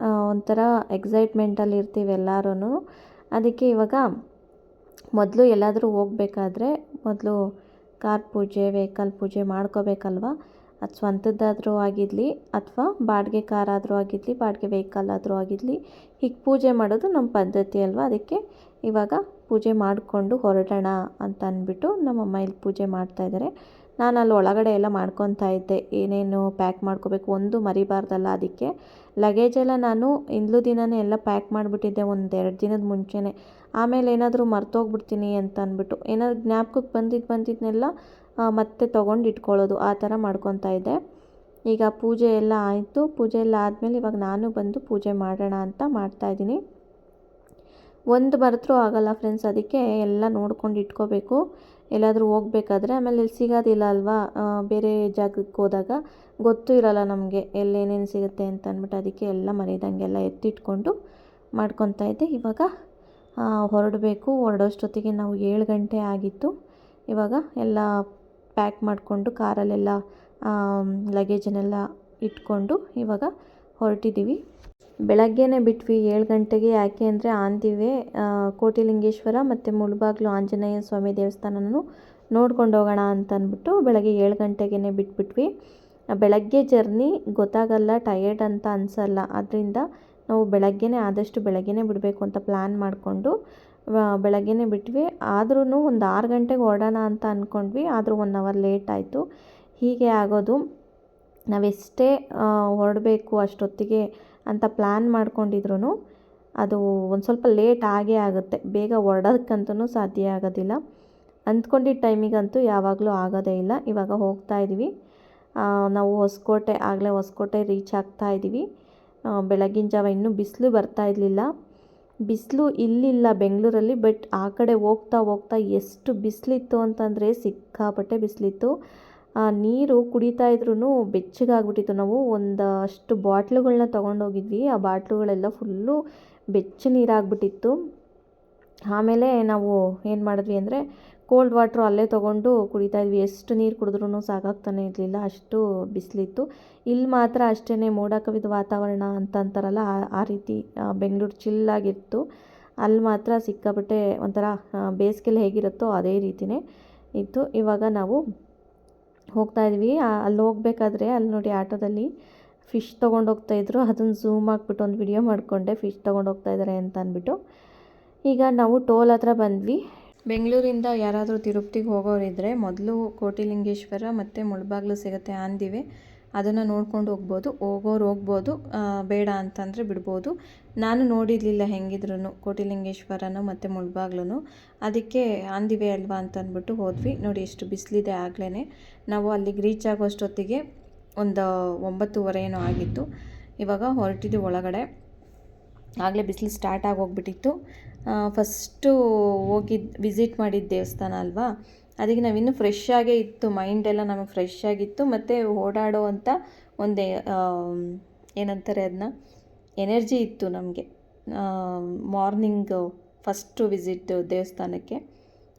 ಒಂಥರ ಎಕ್ಸೈಟ್ಮೆಂಟಲ್ಲಿ ಇರ್ತೀವಿ ಎಲ್ಲರೂ. ಅದಕ್ಕೆ ಇವಾಗ ಮೊದಲು ಎಲ್ಲಾದರೂ ಹೋಗ್ಬೇಕಾದ್ರೆ ಮೊದಲು ಕಾರ್ ಪೂಜೆ, ವೆಹಿಕಲ್ ಪೂಜೆ ಮಾಡ್ಕೋಬೇಕಲ್ವ. ಅದು ಸ್ವಂತದ್ದಾದರೂ ಆಗಿರಲಿ ಅಥವಾ ಬಾಡಿಗೆ ಕಾರಾದರೂ ಆಗಿರಲಿ, ಬಾಡಿಗೆ ವೆಹಿಕಲ್ ಆದರೂ ಆಗಿರಲಿ, ಹೀಗೆ ಪೂಜೆ ಮಾಡೋದು ನಮ್ಮ ಪದ್ಧತಿ ಅಲ್ವ. ಅದಕ್ಕೆ ಇವಾಗ ಪೂಜೆ ಮಾಡಿಕೊಂಡು ಹೊರಡೋಣ ಅಂತ ಅಂದ್ಬಿಟ್ಟು ನಮ್ಮಮ್ಮ ಇಲ್ಲಿ ಪೂಜೆ ಮಾಡ್ತಾಯಿದ್ದಾರೆ. ನಾನು ಅಲ್ಲಿ ಒಳಗಡೆ ಎಲ್ಲ ಮಾಡ್ಕೊತಾ ಇದ್ದೆ, ಏನೇನು ಪ್ಯಾಕ್ ಮಾಡ್ಕೋಬೇಕು ಒಂದು ಮರಿಬಾರ್ದಲ್ಲ. ಅದಕ್ಕೆ ಲಗೇಜೆಲ್ಲ ನಾನು ಇಂದ್ಲು ದಿನವೇ ಎಲ್ಲ ಪ್ಯಾಕ್ ಮಾಡಿಬಿಟ್ಟಿದ್ದೆ, 1-2 ದಿನದ ಮುಂಚೆನೇ. ಆಮೇಲೆ ಏನಾದರೂ ಮರ್ತೋಗ್ಬಿಡ್ತೀನಿ ಅಂತ ಅಂದ್ಬಿಟ್ಟು ಏನಾದ್ರು ಜ್ಞಾಪಕಕ್ಕೆ ಬಂದಿದ್ದನ್ನೆಲ್ಲ ಮತ್ತೆ ತೊಗೊಂಡು ಇಟ್ಕೊಳ್ಳೋದು, ಆ ಥರ ಮಾಡ್ಕೊತಾ ಇದ್ದೆ. ಈಗ ಪೂಜೆ ಎಲ್ಲ ಆಯಿತು. ಪೂಜೆ ಎಲ್ಲ ಆದಮೇಲೆ ಇವಾಗ ನಾನು ಬಂದು ಪೂಜೆ ಮಾಡೋಣ ಅಂತ ಮಾಡ್ತಾಯಿದ್ದೀನಿ. ಒಂದು ಮರೆತರೂ ಆಗಲ್ಲ ಫ್ರೆಂಡ್ಸ್, ಅದಕ್ಕೆ ಎಲ್ಲ ನೋಡ್ಕೊಂಡು ಇಟ್ಕೋಬೇಕು ಎಲ್ಲಾದರೂ ಹೋಗ್ಬೇಕಾದ್ರೆ. ಆಮೇಲೆ ಇಲ್ಲಿ ಸಿಗೋದಿಲ್ಲ ಅಲ್ವಾ, ಬೇರೆ ಜಾಗಕ್ಕೆ ಹೋದಾಗ ಗೊತ್ತೂ ಇರೋಲ್ಲ ನಮಗೆ ಎಲ್ಲೇನೇನು ಸಿಗುತ್ತೆ ಅಂತ ಅಂದ್ಬಿಟ್ಟು. ಅದಕ್ಕೆ ಎಲ್ಲ ಮನೆಯದಂಗೆಲ್ಲ ಎತ್ತಿಟ್ಕೊಂಡು ಮಾಡ್ಕೊತಾ ಇದ್ದೆ. ಇವಾಗ ಹೊರಡೋಷ್ಟೊತ್ತಿಗೆ ನಾವು 7 ಗಂಟೆ ಆಗಿತ್ತು. ಇವಾಗ ಎಲ್ಲ ಪ್ಯಾಕ್ ಮಾಡಿಕೊಂಡು ಕಾರಲ್ಲೆಲ್ಲ ಲಗೇಜನ್ನೆಲ್ಲ ಇಟ್ಕೊಂಡು ಇವಾಗ ಹೊರಟಿದ್ದೀವಿ. ಬೆಳಗ್ಗೆನೇ ಬಿಟ್ವಿ 7 ಗಂಟೆಗೆ. ಯಾಕೆ ಅಂದರೆ ಆನ್ ದಿ ವೇ ಕೋಟಿಲಿಂಗೇಶ್ವರ ಮತ್ತು ಮುಳಬಾಗಿಲು ಆಂಜನೇಯ ಸ್ವಾಮಿ ದೇವಸ್ಥಾನನೂ ನೋಡ್ಕೊಂಡು ಹೋಗೋಣ ಅಂತ ಅಂದ್ಬಿಟ್ಟು ಬೆಳಗ್ಗೆ 7 ಗಂಟೆಗೇ ಬಿಟ್ಬಿಟ್ವಿ. ಬೆಳಗ್ಗೆ ಜರ್ನಿ ಗೊತ್ತಾಗಲ್ಲ, ಟಯರ್ಡ್ ಅಂತ ಅನಿಸಲ್ಲ. ಅದರಿಂದ ನಾವು ಆದಷ್ಟು ಬೆಳಗ್ಗೆನೇ ಬಿಡಬೇಕು ಅಂತ ಪ್ಲ್ಯಾನ್ ಮಾಡಿಕೊಂಡು ಬೆಳಗ್ಗೆನೇ ಬಿಟ್ವಿ. ಆದ್ರೂ ಒಂದು 6 ಗಂಟೆಗೆ ಹೊರಡೋಣ ಅಂತ ಅಂದ್ಕೊಂಡ್ವಿ, ಆದರೂ 1 ಅವರ್ ಲೇಟ್ ಆಯಿತು. ಹೀಗೆ ಆಗೋದು. ನಾವೆಷ್ಟೇ ಹೊರಡಬೇಕು ಅಷ್ಟೊತ್ತಿಗೆ ಅಂತ ಪ್ಲ್ಯಾನ್ ಮಾಡ್ಕೊಂಡಿದ್ರು ಅದು ಒಂದು ಸ್ವಲ್ಪ ಲೇಟ್ ಆಗೇ ಆಗುತ್ತೆ. ಬೇಗ ಹೊರಡೋದಕ್ಕಂತೂ ಸಾಧ್ಯ ಆಗೋದಿಲ್ಲ. ಅಂದ್ಕೊಂಡಿದ್ದ ಟೈಮಿಗಂತೂ ಯಾವಾಗಲೂ ಆಗೋದೇ ಇಲ್ಲ. ಇವಾಗ ಹೋಗ್ತಾ ಇದ್ದೀವಿ ನಾವು ಹೊಸಕೋಟೆ ರೀಚ್ ಆಗ್ತಾ ಇದ್ದೀವಿ. ಬೆಳಗಿನ ಜಾವ ಇನ್ನೂ ಬಿಸಿಲು ಬರ್ತಾ ಇರಲಿಲ್ಲ. ಬಿಸಿಲು ಇಲ್ಲಿಲ್ಲ ಬೆಂಗಳೂರಲ್ಲಿ, ಬಟ್ ಆ ಕಡೆ ಹೋಗ್ತಾ ಎಷ್ಟು ಬಿಸಿಲಿತ್ತು ಅಂತಂದರೆ ಸಿಕ್ಕಾಪಟ್ಟೆ ಬಿಸಿಲಿತ್ತು. ನೀರು ಕುಡಿತಾ ಇದ್ರೂ ಬೆಚ್ಚಗಾಗ್ಬಿಟ್ಟಿತ್ತು. ನಾವು ಒಂದಷ್ಟು ಬಾಟ್ಲುಗಳನ್ನ ತೊಗೊಂಡೋಗಿದ್ವಿ, ಆ ಬಾಟ್ಲುಗಳೆಲ್ಲ ಫುಲ್ಲು ಬೆಚ್ಚ ನೀರಾಗ್ಬಿಟ್ಟಿತ್ತು. ಆಮೇಲೆ ನಾವು ಏನು ಮಾಡಿದ್ವಿ ಅಂದರೆ ಕೋಲ್ಡ್ ವಾಟ್ರು ಅಲ್ಲೇ ತೊಗೊಂಡು ಕುಡಿತಾಯಿದ್ವಿ. ಎಷ್ಟು ನೀರು ಕುಡಿದ್ರೂ ಸಾಕಾಗ್ತಾನೆ ಇರಲಿಲ್ಲ, ಅಷ್ಟು ಬಿಸಿಲಿತ್ತು. ಇಲ್ಲಿ ಮಾತ್ರ ಅಷ್ಟೇ ಮೋಡ ಕವಿದ ವಾತಾವರಣ ಅಂತ ಅಂತಾರಲ್ಲ, ಆ ರೀತಿ ಬೆಂಗಳೂರು ಚಿಲ್ಲಾಗಿತ್ತು. ಅಲ್ಲಿ ಮಾತ್ರ ಸಿಕ್ಕಾಪಟ್ಟೆ ಒಂಥರ ಬೇಸಿಗೆಲಿ ಹೇಗಿರುತ್ತೋ ಅದೇ ರೀತಿಯೇ ಇತ್ತು. ಇವಾಗ ನಾವು ಹೋಗ್ತಾಯಿದ್ವಿ. ಅಲ್ಲಿ ಹೋಗ್ಬೇಕಾದ್ರೆ ಅಲ್ಲಿ ನೋಡಿ ಆಟೋದಲ್ಲಿ ಫಿಶ್ ತೊಗೊಂಡು ಹೋಗ್ತಾಯಿದ್ರು. ಅದನ್ನು ಝೂಮ್ ಹಾಕ್ಬಿಟ್ಟು ಒಂದು ವಿಡಿಯೋ ಮಾಡಿಕೊಂಡೆ, ಫಿಶ್ ತೊಗೊಂಡು ಹೋಗ್ತಾಯಿದ್ದಾರೆ ಅಂತ ಅಂದ್ಬಿಟ್ಟು. ಈಗ ನಾವು ಟೋಲ್ ಹತ್ರ ಬಂದ್ವಿ. ಬೆಂಗಳೂರಿಂದ ಯಾರಾದರೂ ತಿರುಪತಿಗೆ ಹೋಗೋರಿದ್ದರೆ ಮೊದಲು ಕೋಟಿಲಿಂಗೇಶ್ವರ ಮತ್ತು ಮುಳಬಾಗಿಲು ಸಿಗುತ್ತೆ ಆನ್ ದಿ ವೇ, ಅದನ್ನು ನೋಡ್ಕೊಂಡು ಹೋಗ್ಬೋದು. ಬೇಡ ಅಂತಂದರೆ ಬಿಡ್ಬೋದು. ನಾನು ನೋಡಿರಲಿಲ್ಲ ಹೆಂಗಿದ್ರು ಕೋಟಿಲಿಂಗೇಶ್ವರನೂ ಮತ್ತು ಮುಳಬಾಗಿಲು, ಅದಕ್ಕೆ ಆನ್ ದಿ ವೇ ಅಲ್ವಾ ಅಂತ ಅಂದ್ಬಿಟ್ಟು ಹೋದ್ವಿ. ನೋಡಿ ಎಷ್ಟು ಬಿಸಿಲಿದೆ. ಆಗಲೇ ನಾವು ಅಲ್ಲಿಗೆ ರೀಚ್ ಆಗೋಷ್ಟೊತ್ತಿಗೆ ಒಂದು 9:15 ಏನೋ ಆಗಿತ್ತು. ಇವಾಗ ಹೊರಟಿದ್ದು ಒಳಗಡೆ. ಆಗಲೇ ಬಿಸಿಲು ಸ್ಟಾರ್ಟ್ ಆಗೋಗ್ಬಿಟ್ಟಿತ್ತು. ಫಸ್ಟು ವಿಸಿಟ್ ಮಾಡಿದ ದೇವಸ್ಥಾನ ಅಲ್ವಾ, ಅದಕ್ಕೆ ನಾವಿನ್ನೂ ಫ್ರೆಶ್ ಆಗೇ ಇತ್ತು, ಮೈಂಡೆಲ್ಲ ನಮಗೆ ಫ್ರೆಶ್ ಆಗಿತ್ತು. ಮತ್ತು ಓಡಾಡೋ ಅಂಥ ಒಂದು ಏನಂತಾರೆ ಅದನ್ನ, ಎನರ್ಜಿ ಇತ್ತು ನಮಗೆ. ಮಾರ್ನಿಂಗ್ ಫಸ್ಟು ವಿಸಿಟ್ ದೇವಸ್ಥಾನಕ್ಕೆ.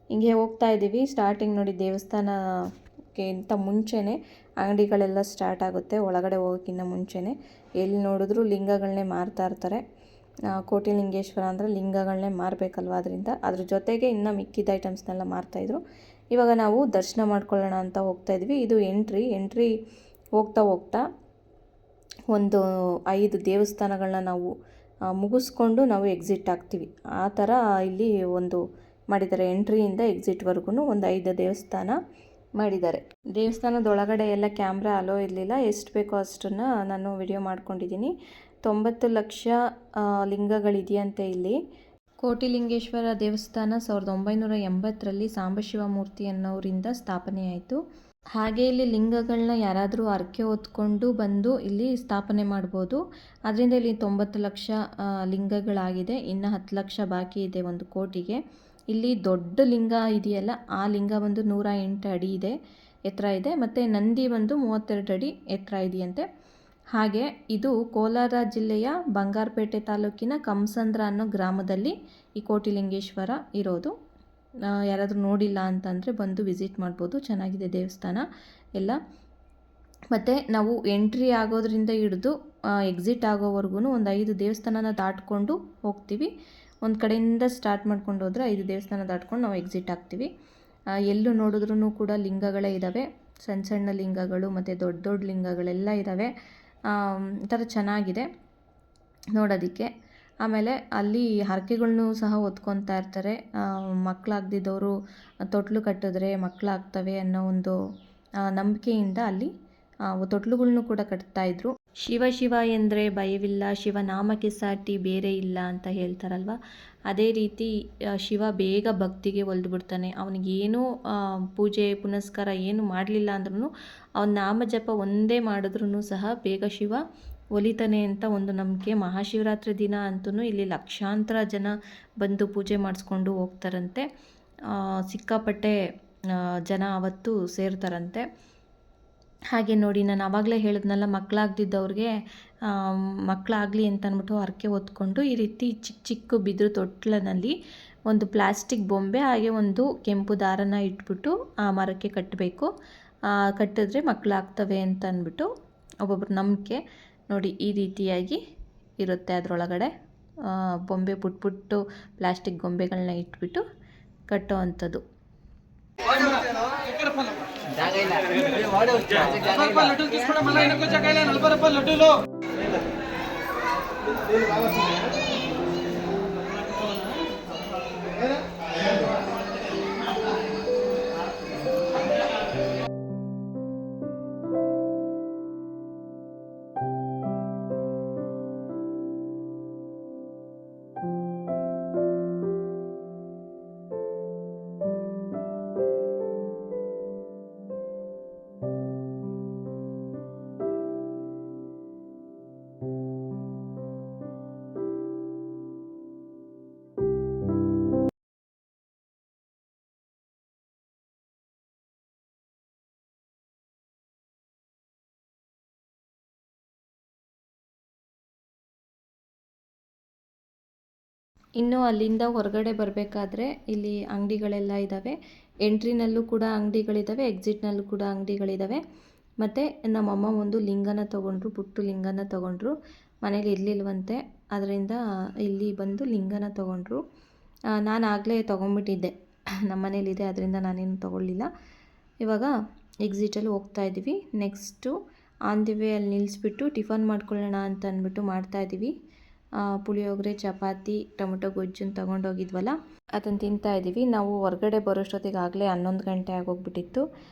ಹಿಂಗೆ ಹೋಗ್ತಾ ಇದ್ದೀವಿ. ಸ್ಟಾರ್ಟಿಂಗ್ ನೋಡಿ ದೇವಸ್ಥಾನಕ್ಕಿಂತ ಮುಂಚೆನೇ ಅಂಗಡಿಗಳೆಲ್ಲ ಸ್ಟಾರ್ಟ್ ಆಗುತ್ತೆ. ಒಳಗಡೆ ಹೋಗೋಕ್ಕಿಂತ ಮುಂಚೆನೇ ಎಲ್ಲಿ ನೋಡಿದ್ರೂ ಲಿಂಗಗಳನ್ನೇ ಮಾರ್ತಾ ಇರ್ತಾರೆ. ಕೋಟಿಲಿಂಗೇಶ್ವರ ಅಂದರೆ ಲಿಂಗಗಳನ್ನೇ ಮಾರಬೇಕಲ್ವ, ಅದ್ರ ಜೊತೆಗೆ ಇನ್ನು ಮಿಕ್ಕಿದ ಐಟಮ್ಸ್ನೆಲ್ಲ ಮಾರ್ತಾಯಿದ್ರು. ಇವಾಗ ನಾವು ದರ್ಶನ ಮಾಡ್ಕೊಳ್ಳೋಣ ಅಂತ ಹೋಗ್ತಾಯಿದ್ವಿ. ಇದು ಎಂಟ್ರಿ ಹೋಗ್ತಾ ಒಂದು 5 ದೇವಸ್ಥಾನಗಳನ್ನ ನಾವು ಮುಗಿಸ್ಕೊಂಡು ನಾವು ಎಕ್ಸಿಟ್ ಆಗ್ತೀವಿ. ಆ ಥರ ಇಲ್ಲಿ ಒಂದು ಮಾಡಿದ್ದಾರೆ. ಎಂಟ್ರಿಯಿಂದ ಎಕ್ಸಿಟ್ವರೆಗೂ ಒಂದು 5 ದೇವಸ್ಥಾನ ಮಾಡಿದ್ದಾರೆ. ದೇವಸ್ಥಾನದೊಳಗಡೆ ಎಲ್ಲ ಕ್ಯಾಮ್ರಾ ಅಲೋ ಇರಲಿಲ್ಲ, ಎಷ್ಟು ಬೇಕೋ ಅಷ್ಟನ್ನು ನಾನು ವಿಡಿಯೋ ಮಾಡ್ಕೊಂಡಿದ್ದೀನಿ. 90 ಲಕ್ಷ ಲಿಂಗಗಳಿದೆಯಂತೆ ಇಲ್ಲಿ. ಕೋಟಿಲಿಂಗೇಶ್ವರ ದೇವಸ್ಥಾನ 1980ರಲ್ಲಿ ಸಾಂಬಶಿವ ಮೂರ್ತಿ ಅನ್ನೋರಿಂದ ಸ್ಥಾಪನೆಯಾಯಿತು. ಹಾಗೆ ಇಲ್ಲಿ ಲಿಂಗಗಳನ್ನ ಯಾರಾದರೂ ಹರಕೆ ಹೊತ್ಕೊಂಡು ಬಂದು ಇಲ್ಲಿ ಸ್ಥಾಪನೆ ಮಾಡ್ಬೋದು. ಅದರಿಂದ ಇಲ್ಲಿ 90 ಲಕ್ಷ ಲಿಂಗಗಳಾಗಿದೆ. ಇನ್ನು 10 ಲಕ್ಷ ಬಾಕಿ ಇದೆ 1 ಕೋಟಿಗೆ. ಇಲ್ಲಿ ದೊಡ್ಡ ಲಿಂಗ ಇದೆಯಲ್ಲ, ಆ ಲಿಂಗ ಒಂದು 108 ಅಡಿ ಇದೆ, ಎತ್ತರ ಇದೆ. ಮತ್ತು ನಂದಿ ಒಂದು 32 ಅಡಿ ಎತ್ತರ ಇದೆಯಂತೆ. ಹಾಗೆ ಇದು ಕೋಲಾರ ಜಿಲ್ಲೆಯ ಬಂಗಾರಪೇಟೆ ತಾಲೂಕಿನ ಕಮಸಂದ್ರ ಅನ್ನೋ ಗ್ರಾಮದಲ್ಲಿ ಈ ಕೋಟಿಲಿಂಗೇಶ್ವರ ಇರೋದು. ಯಾರಾದರೂ ನೋಡಿಲ್ಲ ಅಂತಂದರೆ ಬಂದು ವಿಸಿಟ್ ಮಾಡ್ಬೋದು, ಚೆನ್ನಾಗಿದೆ ದೇವಸ್ಥಾನ ಎಲ್ಲ. ಮತ್ತು ನಾವು ಎಂಟ್ರಿ ಆಗೋದ್ರಿಂದ ಹಿಡಿದು ಎಕ್ಸಿಟ್ ಆಗೋವರೆಗೂ ಒಂದು 5 ದೇವಸ್ಥಾನನ ದಾಟ್ಕೊಂಡು ಹೋಗ್ತೀವಿ. ಒಂದು ಕಡೆಯಿಂದ ಸ್ಟಾರ್ಟ್ ಮಾಡ್ಕೊಂಡು ಹೋದರೆ 5 ದೇವಸ್ಥಾನ ದಾಟ್ಕೊಂಡು ನಾವು ಎಕ್ಸಿಟ್ ಆಗ್ತೀವಿ. ಎಲ್ಲೂ ನೋಡಿದ್ರೂ ಕೂಡ ಲಿಂಗಗಳೇ ಇದ್ದಾವೆ, ಸಣ್ಣ ಸಣ್ಣ ಲಿಂಗಗಳು ಮತ್ತು ದೊಡ್ಡ ದೊಡ್ಡ ಲಿಂಗಗಳೆಲ್ಲ ಇದ್ದಾವೆ. ಒಂಥರ ಚೆನ್ನಾಗಿದೆ ನೋಡೋದಕ್ಕೆ. ಆಮೇಲೆ ಅಲ್ಲಿ ಹರಕೆಗಳ್ನೂ ಸಹ ಹೊತ್ಕೊತಾ ಇರ್ತಾರೆ. ಮಕ್ಕಳಾಗದಿದ್ದವರು ತೊಟ್ಲು ಕಟ್ಟಿದ್ರೆ ಮಕ್ಕಳಾಗ್ತವೆ ಅನ್ನೋ ಒಂದು ನಂಬಿಕೆಯಿಂದ ಅಲ್ಲಿ ತೊಟ್ಲುಗಳ್ನೂ ಕೂಡ ಕಟ್ತಾಯಿದ್ರು. ಶಿವ ಶಿವ ಎಂದರೆ ಭಯವಿಲ್ಲ, ಶಿವನಾಮಕ್ಕೆ ಸಾಟಿ ಬೇರೆ ಇಲ್ಲ ಅಂತ ಹೇಳ್ತಾರಲ್ವ, ಅದೇ ರೀತಿ ಶಿವ ಬೇಗ ಭಕ್ತಿಗೆ ಒಲ್ದು ಬಿಡ್ತಾನೆ. ಅವನಿಗೇನೂ ಪೂಜೆ ಪುನಸ್ಕಾರ ಏನು ಮಾಡಲಿಲ್ಲ ಅಂದ್ರೂ, ಅವನ ನಾಮ ಜಪ ಒಂದೇ ಮಾಡಿದ್ರೂ ಸಹ ಬೇಗ ಶಿವ ಒಲಿತಾನೆ ಅಂತ ಒಂದು ನಂಬಿಕೆ. ಮಹಾಶಿವರಾತ್ರಿ ದಿನ ಅಂತೂ ಇಲ್ಲಿ ಲಕ್ಷಾಂತರ ಜನ ಬಂದು ಪೂಜೆ ಮಾಡಿಸ್ಕೊಂಡು ಹೋಗ್ತಾರಂತೆ. ಸಿಕ್ಕಾಪಟ್ಟೆ ಜನ ಅವತ್ತು ಸೇರ್ತಾರಂತೆ. ಹಾಗೆ ನೋಡಿ, ನಾನು ಆವಾಗಲೇ ಹೇಳಿದ್ನಲ್ಲ, ಮಕ್ಕಳಾಗದಿದ್ದವ್ರಿಗೆ ಮಕ್ಕಳಾಗಲಿ ಅಂತ ಅಂದ್ಬಿಟ್ಟು ಹರಕೆ ಹೊತ್ಕೊಂಡು ಈ ರೀತಿ ಚಿಕ್ಕ ಚಿಕ್ಕ ಬಿದಿರು ತೊಟ್ಲಿನಲ್ಲಿ ಒಂದು ಪ್ಲಾಸ್ಟಿಕ್ ಬೊಂಬೆ ಹಾಗೆ ಒಂದು ಕೆಂಪು ದಾರನ ಇಟ್ಬಿಟ್ಟು ಆ ಮರಕ್ಕೆ ಕಟ್ಟಬೇಕು. ಕಟ್ಟಿದ್ರೆ ಮಕ್ಕಳಾಗ್ತವೆ ಅಂತ ಅಂದ್ಬಿಟ್ಟು ಒಬ್ಬೊಬ್ರ ನಂಬಿಕೆ. ನೋಡಿ, ಈ ರೀತಿಯಾಗಿ ಇರುತ್ತೆ ಅದರೊಳಗಡೆ ಬೊಂಬೆ ಪುಟ್ಟು ಪ್ಲಾಸ್ಟಿಕ್ ಗೊಂಬೆಗಳನ್ನ ಇಟ್ಬಿಟ್ಟು ಕಟ್ಟೋ ಅಂಥದ್ದು. ಇನ್ನು ಅಲ್ಲಿಂದ ಹೊರಗಡೆ ಬರಬೇಕಾದ್ರೆ ಇಲ್ಲಿ ಅಂಗಡಿಗಳೆಲ್ಲ ಇದ್ದಾವೆ. ಎಂಟ್ರಿನಲ್ಲೂ ಕೂಡ ಅಂಗಡಿಗಳಿದ್ದಾವೆ, ಎಕ್ಸಿಟ್ನಲ್ಲೂ ಕೂಡ ಅಂಗಡಿಗಳಿದ್ದಾವೆ. ಮತ್ತು ನಮ್ಮಮ್ಮ ಒಂದು ಲಿಂಗನ ತೊಗೊಂಡ್ರು, ಪುಟ್ಟು ಲಿಂಗನ ತೊಗೊಂಡ್ರು. ಮನೇಲಿ ಇರಲಿಲ್ವಂತೆ, ಅದರಿಂದ ಇಲ್ಲಿ ಬಂದು ಲಿಂಗನ ತೊಗೊಂಡ್ರು. ನಾನು ಆಗಲೇ ತೊಗೊಂಡ್ಬಿಟ್ಟಿದ್ದೆ, ನಮ್ಮ ಮನೇಲಿದೆ, ಅದರಿಂದ ನಾನೇನು ತೊಗೊಳ್ಳಿಲ್ಲ. ಇವಾಗ ಎಕ್ಸಿಟಲ್ಲಿ ಹೋಗ್ತಾಯಿದ್ದೀವಿ. ನೆಕ್ಸ್ಟು ಆನ್ ದಿ ವೇ ಅಲ್ಲಿ ನಿಲ್ಲಿಸ್ಬಿಟ್ಟು ಟಿಫನ್ ಮಾಡ್ಕೊಳ್ಳೋಣ ಅಂತ ಅಂದ್ಬಿಟ್ಟು ಮಾಡ್ತಾಯಿದ್ದೀವಿ. ಪುಳಿಯೋಗರೆ, ಚಪಾತಿ, ಟೊಮೊಟೊ ಗೊಜ್ಜನ್ನು ತೊಗೊಂಡೋಗಿದ್ವಲ್ಲ, ಅದನ್ನು ತಿಂತಾಯಿದ್ದೀವಿ. ನಾವು ಹೊರಗಡೆ ಬರೋಷ್ಟೊತ್ತಿಗೆ ಆಗಲೇ 11 ಗಂಟೆ ಆಗೋಗ್ಬಿಟ್ಟಿತ್ತು.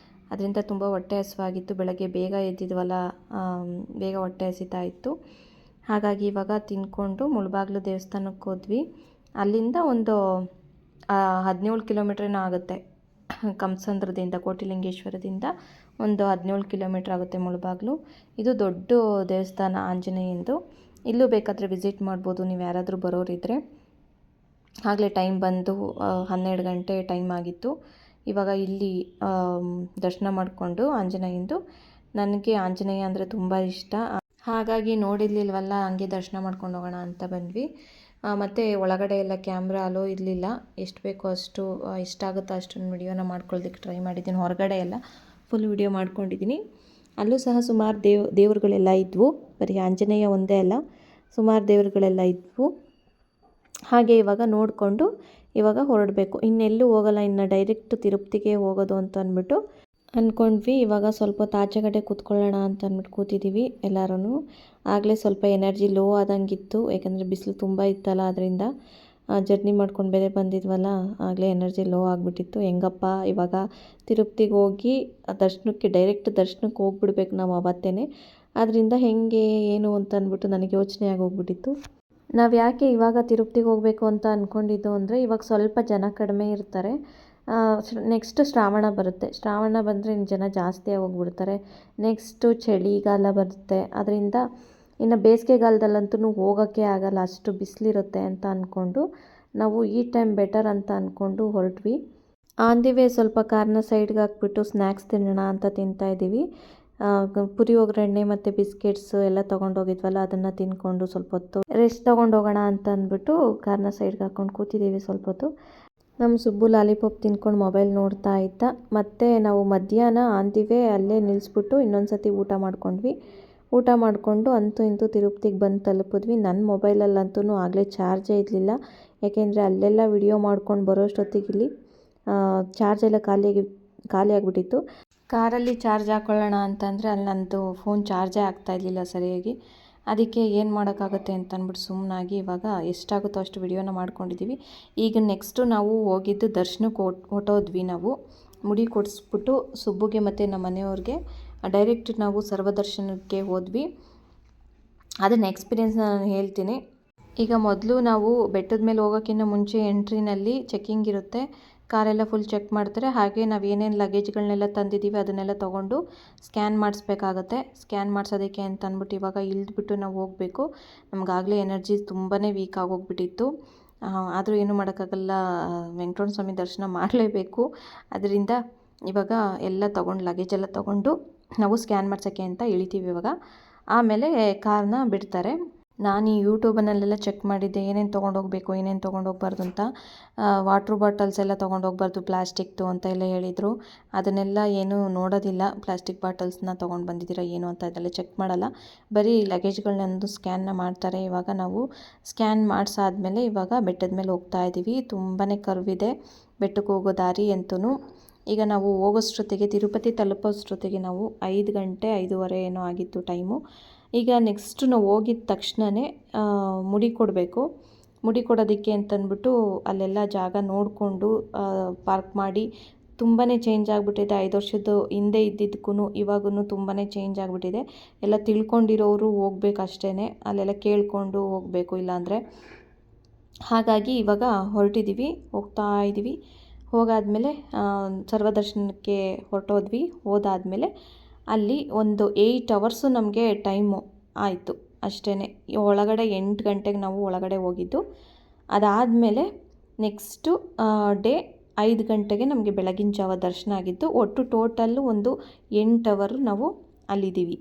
ಅದರಿಂದ ತುಂಬ ಹೊಟ್ಟೆ ಹಸಿವಾಗಿತ್ತು. ಬೆಳಗ್ಗೆ ಬೇಗ ಎದ್ದಿದ್ವಲ್ಲ, ಬೇಗ ಹೊಟ್ಟೆ ಹಸಿತಾ ಇತ್ತು. ಹಾಗಾಗಿ ಇವಾಗ ತಿಂದ್ಕೊಂಡು ಮುಳಬಾಗಿಲು ದೇವಸ್ಥಾನಕ್ಕೆ ಹೋದ್ವಿ. ಅಲ್ಲಿಂದ ಒಂದು 17 ಕಿಲೋಮೀಟ್ರೇನೋ ಆಗುತ್ತೆ. ಕಮಸಂದ್ರದಿಂದ, ಕೋಟಿಲಿಂಗೇಶ್ವರದಿಂದ ಒಂದು 17 ಕಿಲೋಮೀಟ್ರ್ ಆಗುತ್ತೆ ಮುಳಬಾಗಿಲು. ಇದು ದೊಡ್ಡ ದೇವಸ್ಥಾನ ಆಂಜನೇಯಂದು. ಇಲ್ಲೂ ಬೇಕಾದರೆ ವಿಸಿಟ್ ಮಾಡ್ಬೋದು ನೀವು ಯಾರಾದರೂ ಬರೋರಿದ್ದರೆ. ಆಗಲೇ ಟೈಮ್ ಬಂದು 12 ಗಂಟೆ ಟೈಮ್ ಆಗಿತ್ತು. ಇವಾಗ ಇಲ್ಲಿ ದರ್ಶನ ಮಾಡಿಕೊಂಡು ಆಂಜನೇಯಂದು, ನನಗೆ ಆಂಜನೇಯ ಅಂದರೆ ತುಂಬ ಇಷ್ಟ. ಹಾಗಾಗಿ ನೋಡಿರ್ಲಿಲ್ವಲ್ಲ, ಹಂಗೆ ದರ್ಶನ ಮಾಡ್ಕೊಂಡು ಹೋಗೋಣ ಅಂತ ಬಂದ್ವಿ. ಮತ್ತು ಒಳಗಡೆ ಎಲ್ಲ ಕ್ಯಾಮ್ರಾ ಅಲೋ ಇರಲಿಲ್ಲ. ಎಷ್ಟು ಬೇಕೋ ಅಷ್ಟು, ಎಷ್ಟಾಗುತ್ತೋ ಅಷ್ಟನ್ನು ವಿಡಿಯೋನ ಮಾಡ್ಕೊಳ್ಳೋದಕ್ಕೆ ಟ್ರೈ ಮಾಡಿದ್ದೀನಿ. ಹೊರಗಡೆ ಎಲ್ಲ ಫುಲ್ ವಿಡಿಯೋ ಮಾಡ್ಕೊಂಡಿದ್ದೀನಿ. ಅಲ್ಲೂ ಸಹ ಸುಮಾರು ದೇವರುಗಳೆಲ್ಲ ಇದ್ವು. ಬರೀ ಆಂಜನೇಯ ಒಂದೇ ಅಲ್ಲ, ಸುಮಾರು ದೇವರುಗಳೆಲ್ಲ ಇದ್ವು. ಹಾಗೆ ಇವಾಗ ನೋಡಿಕೊಂಡು ಇವಾಗ ಹೊರಡಬೇಕು. ಇನ್ನೆಲ್ಲೂ ಹೋಗಲ್ಲ, ಇನ್ನು ಡೈರೆಕ್ಟ್ ತಿರುಪತಿಗೆ ಹೋಗೋದು ಅಂತ ಅಂದ್ಬಿಟ್ಟು ಅಂದ್ಕೊಂಡ್ವಿ. ಇವಾಗ ಸ್ವಲ್ಪ ಹೊತ್ತು ಆಚೆ ಕಡೆ ಕೂತ್ಕೊಳ್ಳೋಣ ಅಂತ ಅಂದ್ಬಿಟ್ಟು ಕೂತಿದ್ದೀವಿ ಎಲ್ಲರೂ. ಆಗಲೇ ಸ್ವಲ್ಪ ಎನರ್ಜಿ ಲೋ ಆದಂಗಿತ್ತು, ಯಾಕಂದರೆ ಬಿಸಿಲು ತುಂಬ ಇತ್ತಲ್ಲ, ಅದರಿಂದ ಜರ್ನಿ ಮಾಡ್ಕೊಂಡು ಬೇರೆ ಬಂದಿದ್ವಲ್ಲ, ಆಗಲೇ ಎನರ್ಜಿ ಲೋ ಆಗಿಬಿಟ್ಟಿತ್ತು. ಹೆಂಗಪ್ಪ ಇವಾಗ ತಿರುಪತಿಗೆ ಹೋಗಿ ದರ್ಶನಕ್ಕೆ ಡೈರೆಕ್ಟ್ ದರ್ಶನಕ್ಕೆ ಹೋಗ್ಬಿಡ್ಬೇಕು ನಾವು ಅವತ್ತೇ. ಅದರಿಂದ ಹೆಂಗೆ ಏನು ಅಂತ ಅಂದ್ಬಿಟ್ಟು ನನಗೆ ಯೋಚನೆ ಆಗೋಗ್ಬಿಟ್ಟಿತ್ತು. ನಾವು ಯಾಕೆ ಇವಾಗ ತಿರುಪತಿಗೆ ಹೋಗಬೇಕು ಅಂತ ಅಂದ್ಕೊಂಡಿದ್ದು ಅಂದರೆ, ಇವಾಗ ಸ್ವಲ್ಪ ಜನ ಕಡಿಮೆ ಇರ್ತಾರೆ. ನೆಕ್ಸ್ಟ್ ಶ್ರಾವಣ ಬರುತ್ತೆ. ಶ್ರಾವಣ ಬಂದರೆ ಇನ್ನು ಜನ ಜಾಸ್ತಿ ಹೋಗ್ಬಿಡ್ತಾರೆ. ನೆಕ್ಸ್ಟು ಚಳಿಗಾಲ ಬರುತ್ತೆ. ಅದರಿಂದ ಇನ್ನು ಬೇಸಿಗೆಗಾಲದಲ್ಲಂತೂ ಹೋಗೋಕ್ಕೆ ಆಗಲ್ಲ, ಅಷ್ಟು ಬಿಸಿಲಿರುತ್ತೆ ಅಂತ ಅಂದ್ಕೊಂಡು ನಾವು ಈ ಟೈಮ್ ಬೆಟರ್ ಅಂತ ಅಂದ್ಕೊಂಡು ಹೊರಟ್ವಿ. ಆನ್ ದಿ ವೇ ಸ್ವಲ್ಪ ಕಾರ್ನ ಸೈಡ್ಗೆ ಹಾಕ್ಬಿಟ್ಟು ಸ್ನ್ಯಾಕ್ಸ್ ತಿನ್ನೋಣ ಅಂತ ತಿಂತಾಯಿದ್ದೀವಿ. ಪುರಿ ಒಗ್ಗರಣೆ ಮತ್ತು ಬಿಸ್ಕೆಟ್ಸ್ ಎಲ್ಲ ತೊಗೊಂಡೋಗಿದ್ವಲ್ಲ, ಅದನ್ನು ತಿಂದ್ಕೊಂಡು ಸ್ವಲ್ಪ ಹೊತ್ತು ರೆಸ್ಟ್ ತೊಗೊಂಡು ಹೋಗೋಣ ಅಂತ ಅಂದ್ಬಿಟ್ಟು ಕಾರ್ನ ಸೈಡ್ಗೆ ಹಾಕ್ಕೊಂಡು ಕೂತಿದ್ದೀವಿ ಸ್ವಲ್ಪ ಹೊತ್ತು. ನಮ್ಮ ಸುಬ್ಬು ಲಾಲಿಪಾಪ್ ತಿನ್ಕೊಂಡು ಮೊಬೈಲ್ ನೋಡ್ತಾ ಇದ್ದ. ಮತ್ತು ನಾವು ಮಧ್ಯಾಹ್ನ ಆನ್ ದಿ ವೇ ಅಲ್ಲೇ ನಿಲ್ಲಿಸ್ಬಿಟ್ಟು ಇನ್ನೊಂದು ಸತಿ ಊಟ ಮಾಡ್ಕೊಂಡ್ವಿ. ಊಟ ಮಾಡಿಕೊಂಡು ಅಂತೂ ಇಂತೂ ತಿರುಪತಿಗೆ ಬಂದು ತಲುಪಿದ್ವಿ. ನನ್ನ ಮೊಬೈಲಲ್ಲಂತೂ ಆಗಲೇ ಚಾರ್ಜೇ ಇರಲಿಲ್ಲ. ಯಾಕೆಂದರೆ ಅಲ್ಲೆಲ್ಲ ವಿಡಿಯೋ ಮಾಡ್ಕೊಂಡು ಬರೋಷ್ಟೊತ್ತಿಗೆ ಇಲ್ಲಿ ಚಾರ್ಜ್ ಎಲ್ಲ ಖಾಲಿ ಆಗಿಬಿಟ್ಟಿತ್ತು. ಕಾರಲ್ಲಿ ಚಾರ್ಜ್ ಹಾಕ್ಕೊಳ್ಳೋಣ ಅಂತಂದರೆ ಅಲ್ಲಿ ನಂದು ಫೋನ್ ಚಾರ್ಜೇ ಆಗ್ತಾಯಿರಲಿಲ್ಲ ಸರಿಯಾಗಿ. ಅದಕ್ಕೆ ಏನು ಮಾಡೋಕ್ಕಾಗುತ್ತೆ ಅಂತ ಅಂದ್ಬಿಟ್ಟು ಸುಮ್ಮನಾಗಿ ಇವಾಗ ಎಷ್ಟಾಗುತ್ತೋ ಅಷ್ಟು ವಿಡಿಯೋನ ಮಾಡ್ಕೊಂಡಿದ್ದೀವಿ. ಈಗ ನೆಕ್ಸ್ಟು ನಾವು ಹೋಗಿದ್ದು ದರ್ಶನಕ್ಕೆ ಹೊಟ್ಟೋದ್ವಿ. ನಾವು ಮುಡಿ ಕೊಡಿಸ್ಬಿಟ್ಟು ಸುಬ್ಬುಗೆ ಮತ್ತು ನಮ್ಮ ಮನೆಯವ್ರಿಗೆ ಡೈರೆಕ್ಟ್ ನಾವು ಸರ್ವದರ್ಶನಕ್ಕೆ ಹೋದ್ವಿ. ಅದನ್ನ ಎಕ್ಸ್ಪೀರಿಯೆನ್ಸ್ ನಾನು ಹೇಳ್ತೀನಿ. ಈಗ ಮೊದಲು ನಾವು ಬೆಟ್ಟದ ಮೇಲೆ ಹೋಗೋಕ್ಕಿಂತ ಮುಂಚೆ ಎಂಟ್ರಿನಲ್ಲಿ ಚೆಕ್ಕಿಂಗ್ ಇರುತ್ತೆ. ಕಾರೆಲ್ಲ ಫುಲ್ ಚೆಕ್ ಮಾಡ್ತಾರೆ. ಹಾಗೆ ನಾವು ಏನೇನು ಲಗೇಜ್ಗಳನ್ನೆಲ್ಲ ತಂದಿದ್ದೀವಿ ಅದನ್ನೆಲ್ಲ ತೊಗೊಂಡು ಸ್ಕ್ಯಾನ್ ಮಾಡಿಸ್ಬೇಕಾಗತ್ತೆ. ಸ್ಕ್ಯಾನ್ ಮಾಡಿಸೋದಕ್ಕೆ ಅಂತ ಅಂದ್ಬಿಟ್ಟು ಇವಾಗ ಇಳಿದ್ಬಿಟ್ಟು ನಾವು ಹೋಗಬೇಕು. ನಮಗಾಗಲೇ ಎನರ್ಜಿ ತುಂಬಾ ವೀಕ್ ಆಗೋಗ್ಬಿಟ್ಟಿತ್ತು. ಆದರೂ ಏನೂ ಮಾಡೋಕ್ಕಾಗಲ್ಲ, ವೆಂಕಟರಮಣ ಸ್ವಾಮಿ ದರ್ಶನ ಮಾಡಲೇಬೇಕು. ಅದರಿಂದ ಇವಾಗ ಎಲ್ಲ ತೊಗೊಂಡು ಲಗೇಜೆಲ್ಲ ತೊಗೊಂಡು ನಾವು ಸ್ಕ್ಯಾನ್ ಮಾಡ್ಸೋಕ್ಕೆ ಅಂತ ಇಳಿತೀವಿ ಇವಾಗ. ಆಮೇಲೆ ಕಾರ್ನ ಬಿಡ್ತಾರೆ. ನಾನು ಈ ಯೂಟ್ಯೂಬನಲ್ಲೆಲ್ಲ ಚೆಕ್ ಮಾಡಿದ್ದೆ ಏನೇನು ತೊಗೊಂಡೋಗ್ಬೇಕು, ಏನೇನು ತೊಗೊಂಡೋಗ್ಬಾರ್ದು ಅಂತ. ವಾಟ್ರ್ ಬಾಟಲ್ಸ್ ಎಲ್ಲ ತೊಗೊಂಡೋಗ್ಬಾರ್ದು, ಪ್ಲಾಸ್ಟಿಕ್ದು ಅಂತ ಎಲ್ಲ ಹೇಳಿದರು. ಅದನ್ನೆಲ್ಲ ಏನೂ ನೋಡೋದಿಲ್ಲ. ಪ್ಲಾಸ್ಟಿಕ್ ಬಾಟಲ್ಸ್ನ ತೊಗೊಂಡು ಬಂದಿದ್ದೀರಾ ಏನು ಅಂತ ಅದೆಲ್ಲ ಚೆಕ್ ಮಾಡಲ್ಲ. ಬರೀ ಲಗೇಜ್ಗಳನ್ನೊಂದು ಸ್ಕ್ಯಾನ್ನ ಮಾಡ್ತಾರೆ. ಇವಾಗ ನಾವು ಸ್ಕ್ಯಾನ್ ಮಾಡಿಸಾದ್ಮೇಲೆ ಇವಾಗ ಬೆಟ್ಟದ ಮೇಲೆ ಹೋಗ್ತಾ ಇದ್ದೀವಿ. ತುಂಬಾ ಕರ್ವಿದೆ ಬೆಟ್ಟಕ್ಕೆ ಹೋಗೋ ದಾರಿ ಅಂತೂ. ಈಗ ನಾವು ಹೋಗೋಷ್ಟೊತ್ತಿಗೆ ತಿರುಪತಿ ತಲುಪೋಷ್ಟೊತ್ತಿಗೆ ನಾವು 5 ಗಂಟೆ 5:15 ಏನೋ ಆಗಿತ್ತು ಟೈಮು. ಈಗ ನೆಕ್ಸ್ಟು ನಾವು ಹೋಗಿದ ತಕ್ಷಣವೇ ಮುಡಿ ಕೊಡಬೇಕು. ಮುಡಿ ಕೊಡೋದಕ್ಕೆ ಅಂತಂದ್ಬಿಟ್ಟು ಅಲ್ಲೆಲ್ಲ ಜಾಗ ನೋಡಿಕೊಂಡು ಪಾರ್ಕ್ ಮಾಡಿ. ತುಂಬಾ ಚೇಂಜ್ ಆಗಿಬಿಟ್ಟಿದೆ. 5 ವರ್ಷದ ಹಿಂದೆ ಇದ್ದಿದ್ದಕ್ಕೂ ಇವಾಗೂ ತುಂಬಾ ಚೇಂಜ್ ಆಗಿಬಿಟ್ಟಿದೆ. ಎಲ್ಲ ತಿಳ್ಕೊಂಡಿರೋರು ಹೋಗ್ಬೇಕು ಅಷ್ಟೇ, ಅಲ್ಲೆಲ್ಲ ಕೇಳಿಕೊಂಡು ಹೋಗಬೇಕು ಇಲ್ಲಾಂದರೆ. ಹಾಗಾಗಿ ಇವಾಗ ಹೊರಟಿದ್ದೀವಿ, ಹೋಗ್ತಾ ಇದ್ದೀವಿ. ಹೋಗಾದಮೇಲೆ ಸರ್ವದರ್ಶನಕ್ಕೆ ಹೊರಟೋದ್ವಿ. ಹೋದಾದಮೇಲೆ ಅಲ್ಲಿ ಒಂದು 8 ಅವರ್ಸು ನಮಗೆ ಟೈಮು ಆಯಿತು ಅಷ್ಟೇ. ಒಳಗಡೆ 8 ಗಂಟೆಗೆ ನಾವು ಒಳಗಡೆ ಹೋಗಿದ್ದು. ಅದಾದಮೇಲೆ ನೆಕ್ಸ್ಟು ಡೇ 5 ಗಂಟೆಗೆ ನಮಗೆ ಬೆಳಗಿನ ಜಾವ ದರ್ಶನ ಆಗಿದ್ದು. ಒಟ್ಟು ಟೋಟಲ್ಲು ಒಂದು 8 ಅವರು ನಾವು ಅಲ್ಲಿದ್ದೀವಿ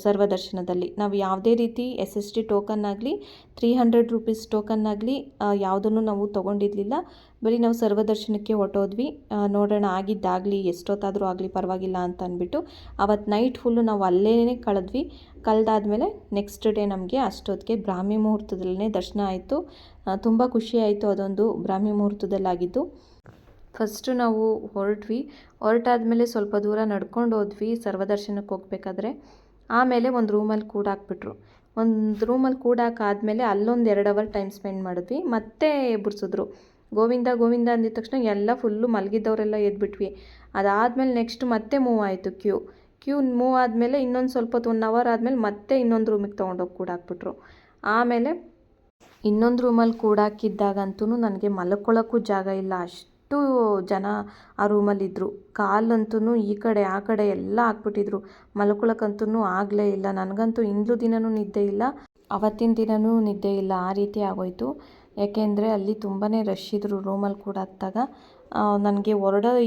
ಸರ್ವದರ್ಶನದಲ್ಲಿ. ನಾವು ಯಾವುದೇ ರೀತಿ SST ಟೋಕನ್ ಆಗಲಿ 300 ರೂಪೀಸ್ ಟೋಕನ್ ಆಗಲಿ ಯಾವುದನ್ನು ನಾವು ತೊಗೊಂಡಿರಲಿಲ್ಲ. ಬರೀ ನಾವು ಸರ್ವದರ್ಶನಕ್ಕೆ ಹೊರಟೋದ್ವಿ. ನೋಡೋಣ ಆಗಿದ್ದಾಗಲಿ ಎಷ್ಟೊತ್ತಾದರೂ ಆಗಲಿ ಪರವಾಗಿಲ್ಲ ಅಂತ ಅಂದ್ಬಿಟ್ಟು ಅವತ್ತು ನೈಟ್ ಫುಲ್ಲು ನಾವು ಅಲ್ಲೇ ಕಳೆದಾದ್ಮೇಲೆ ನೆಕ್ಸ್ಟ್ ಡೇ ನಮಗೆ ಅಷ್ಟೊತ್ತಿಗೆ ಬ್ರಾಹ್ಮಿ ಮುಹೂರ್ತದಲ್ಲೇ ದರ್ಶನ ಆಯಿತು. ತುಂಬ ಖುಷಿ ಆಯಿತು ಅದೊಂದು ಬ್ರಾಹ್ಮಿ ಮುಹೂರ್ತದಲ್ಲಾಗಿದ್ದು. ಫಸ್ಟು ನಾವು ಹೊರಟಾದ್ಮೇಲೆ ಸ್ವಲ್ಪ ದೂರ ನಡ್ಕೊಂಡು ಹೋದ್ವಿ ಸರ್ವದರ್ಶನಕ್ಕೆ ಹೋಗ್ಬೇಕಾದ್ರೆ. ಆಮೇಲೆ ಒಂದು ರೂಮಲ್ಲಿ ಕೂಡಾಕ್ಬಿಟ್ರು. ಒಂದು ರೂಮಲ್ಲಿ ಕೂಡಾಕಾದ್ಮೇಲೆ ಅಲ್ಲೊಂದು 2 ಅವರ್ ಟೈಮ್ ಸ್ಪೆಂಡ್ ಮಾಡಿದ್ವಿ. ಮತ್ತೆ ಎಬ್ಬರಿಸಿದ್ರು. ಗೋವಿಂದ ಗೋವಿಂದ ಅಂದಿದ ತಕ್ಷಣ ಎಲ್ಲ ಫುಲ್ಲು ಮಲಗಿದ್ದವರೆಲ್ಲ ಎದ್ಬಿಟ್ವಿ. ಅದಾದಮೇಲೆ ನೆಕ್ಸ್ಟ್ ಮತ್ತೆ ಮೂವ್ ಆಯಿತು. ಕ್ಯೂ ಮೂವ್ ಆದಮೇಲೆ ಇನ್ನೊಂದು ಸ್ವಲ್ಪ ಹೊತ್ತು 1 ಅವರ್ ಆದಮೇಲೆ ಮತ್ತೆ ಇನ್ನೊಂದು ರೂಮಿಗೆ ತೊಗೊಂಡೋಗಿ ಕೂಡಾಕ್ಬಿಟ್ರು. ಆಮೇಲೆ ಇನ್ನೊಂದು ರೂಮಲ್ಲಿ ಕೂಡಾಕಿದ್ದಾಗಂತೂ ನನಗೆ ಮಲ್ಕೊಳ್ಳೋಕ್ಕೂ ಜಾಗ ಇಲ್ಲ, ಅಷ್ಟು ಜನ ಆ ರೂಮಲ್ಲಿದ್ದರು. ಕಾಲಂತೂ ಈ ಕಡೆ ಆ ಕಡೆ ಎಲ್ಲ ಹಾಕ್ಬಿಟ್ಟಿದ್ರು. ಮಲ್ಕೊಳ್ಳೋಕ್ಕಂತೂ ಆಗಲೇ ಇಲ್ಲ. ನನಗಂತೂ ಇಂದು ದಿನವೂ ನಿದ್ದೆ ಇಲ್ಲ, ಅವತ್ತಿನ ದಿನವೂ ನಿದ್ದೆ ಇಲ್ಲ, ಆ ರೀತಿ ಆಗೋಯಿತು. ಯಾಕೆಂದರೆ ಅಲ್ಲಿ ತುಂಬಾ ರಶ್ ಇದ್ದರು ರೂಮಲ್ಲಿ ಕೂಡಾಕಿದಾಗ. ನನಗೆ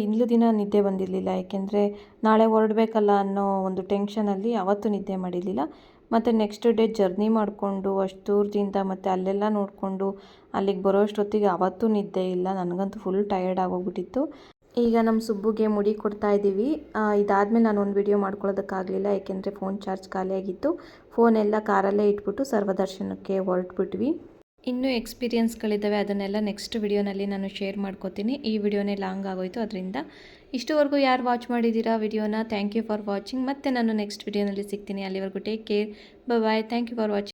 ಇಂದು ದಿನ ನಿದ್ದೆ ಬಂದಿರಲಿಲ್ಲ. ಯಾಕೆಂದರೆ ನಾಳೆ ಹೊರಡಬೇಕಲ್ಲ ಅನ್ನೋ ಒಂದು ಟೆನ್ಷನಲ್ಲಿ ಅವತ್ತು ನಿದ್ದೆ ಮಾಡಿರಲಿಲ್ಲ. ಮತ್ತು ನೆಕ್ಸ್ಟ್ ಡೇ ಜರ್ನಿ ಮಾಡಿಕೊಂಡು ಅಷ್ಟು ದೂರದಿಂದ ಮತ್ತು ಅಲ್ಲೆಲ್ಲ ನೋಡಿಕೊಂಡು ಅಲ್ಲಿಗೆ ಬರೋಷ್ಟೊತ್ತಿಗೆ ಅವತ್ತೂ ನಿದ್ದೆ ಇಲ್ಲ. ನನಗಂತೂ ಫುಲ್ ಟಯರ್ಡ್ ಆಗೋಗ್ಬಿಟ್ಟಿತ್ತು. ಈಗ ನಮ್ಮ ಸುಬ್ಬುಗೆ ಮುಡಿ ಕೊಡ್ತಾ ಇದ್ದೀವಿ. ಇದಾದಮೇಲೆ ನಾನು ಒಂದು ವಿಡಿಯೋ ಮಾಡ್ಕೊಳ್ಳೋದಕ್ಕಾಗಲಿಲ್ಲ, ಏಕೆಂದರೆ ಫೋನ್ ಚಾರ್ಜ್ ಖಾಲಿಯಾಗಿತ್ತು. ಫೋನೆಲ್ಲ ಕಾರಲ್ಲೇ ಇಟ್ಬಿಟ್ಟು ಸರ್ವದರ್ಶನಕ್ಕೆ ಹೊರಟ್ಬಿಟ್ವಿ. ಇನ್ನೂ ಎಕ್ಸ್ಪೀರಿಯೆನ್ಸ್ಗಳಿದ್ದಾವೆ, ಅದನ್ನೆಲ್ಲ ನೆಕ್ಸ್ಟ್ ವಿಡಿಯೋನಲ್ಲಿ ನಾನು ಶೇರ್ ಮಾಡ್ಕೋತೀನಿ. ಈ ವಿಡಿಯೋನೇ ಲಾಂಗ್ ಆಗೋಯಿತು. ಅದರಿಂದ ಇಷ್ಟುವರೆಗೂ ಯಾರು ವಾಚ್ ಮಾಡಿದ್ದೀರಾ ವಿಡಿಯೋನ, ಥ್ಯಾಂಕ್ ಯು ಫಾರ್ ವಾಚಿಂಗ್. ಮತ್ತು ನಾನು ನೆಕ್ಸ್ಟ್ ವಿಡಿಯೋನಲ್ಲಿ ಸಿಗ್ತೀನಿ. ಅಲ್ಲಿವರೆಗೂ take care, bye. Thank you for watching.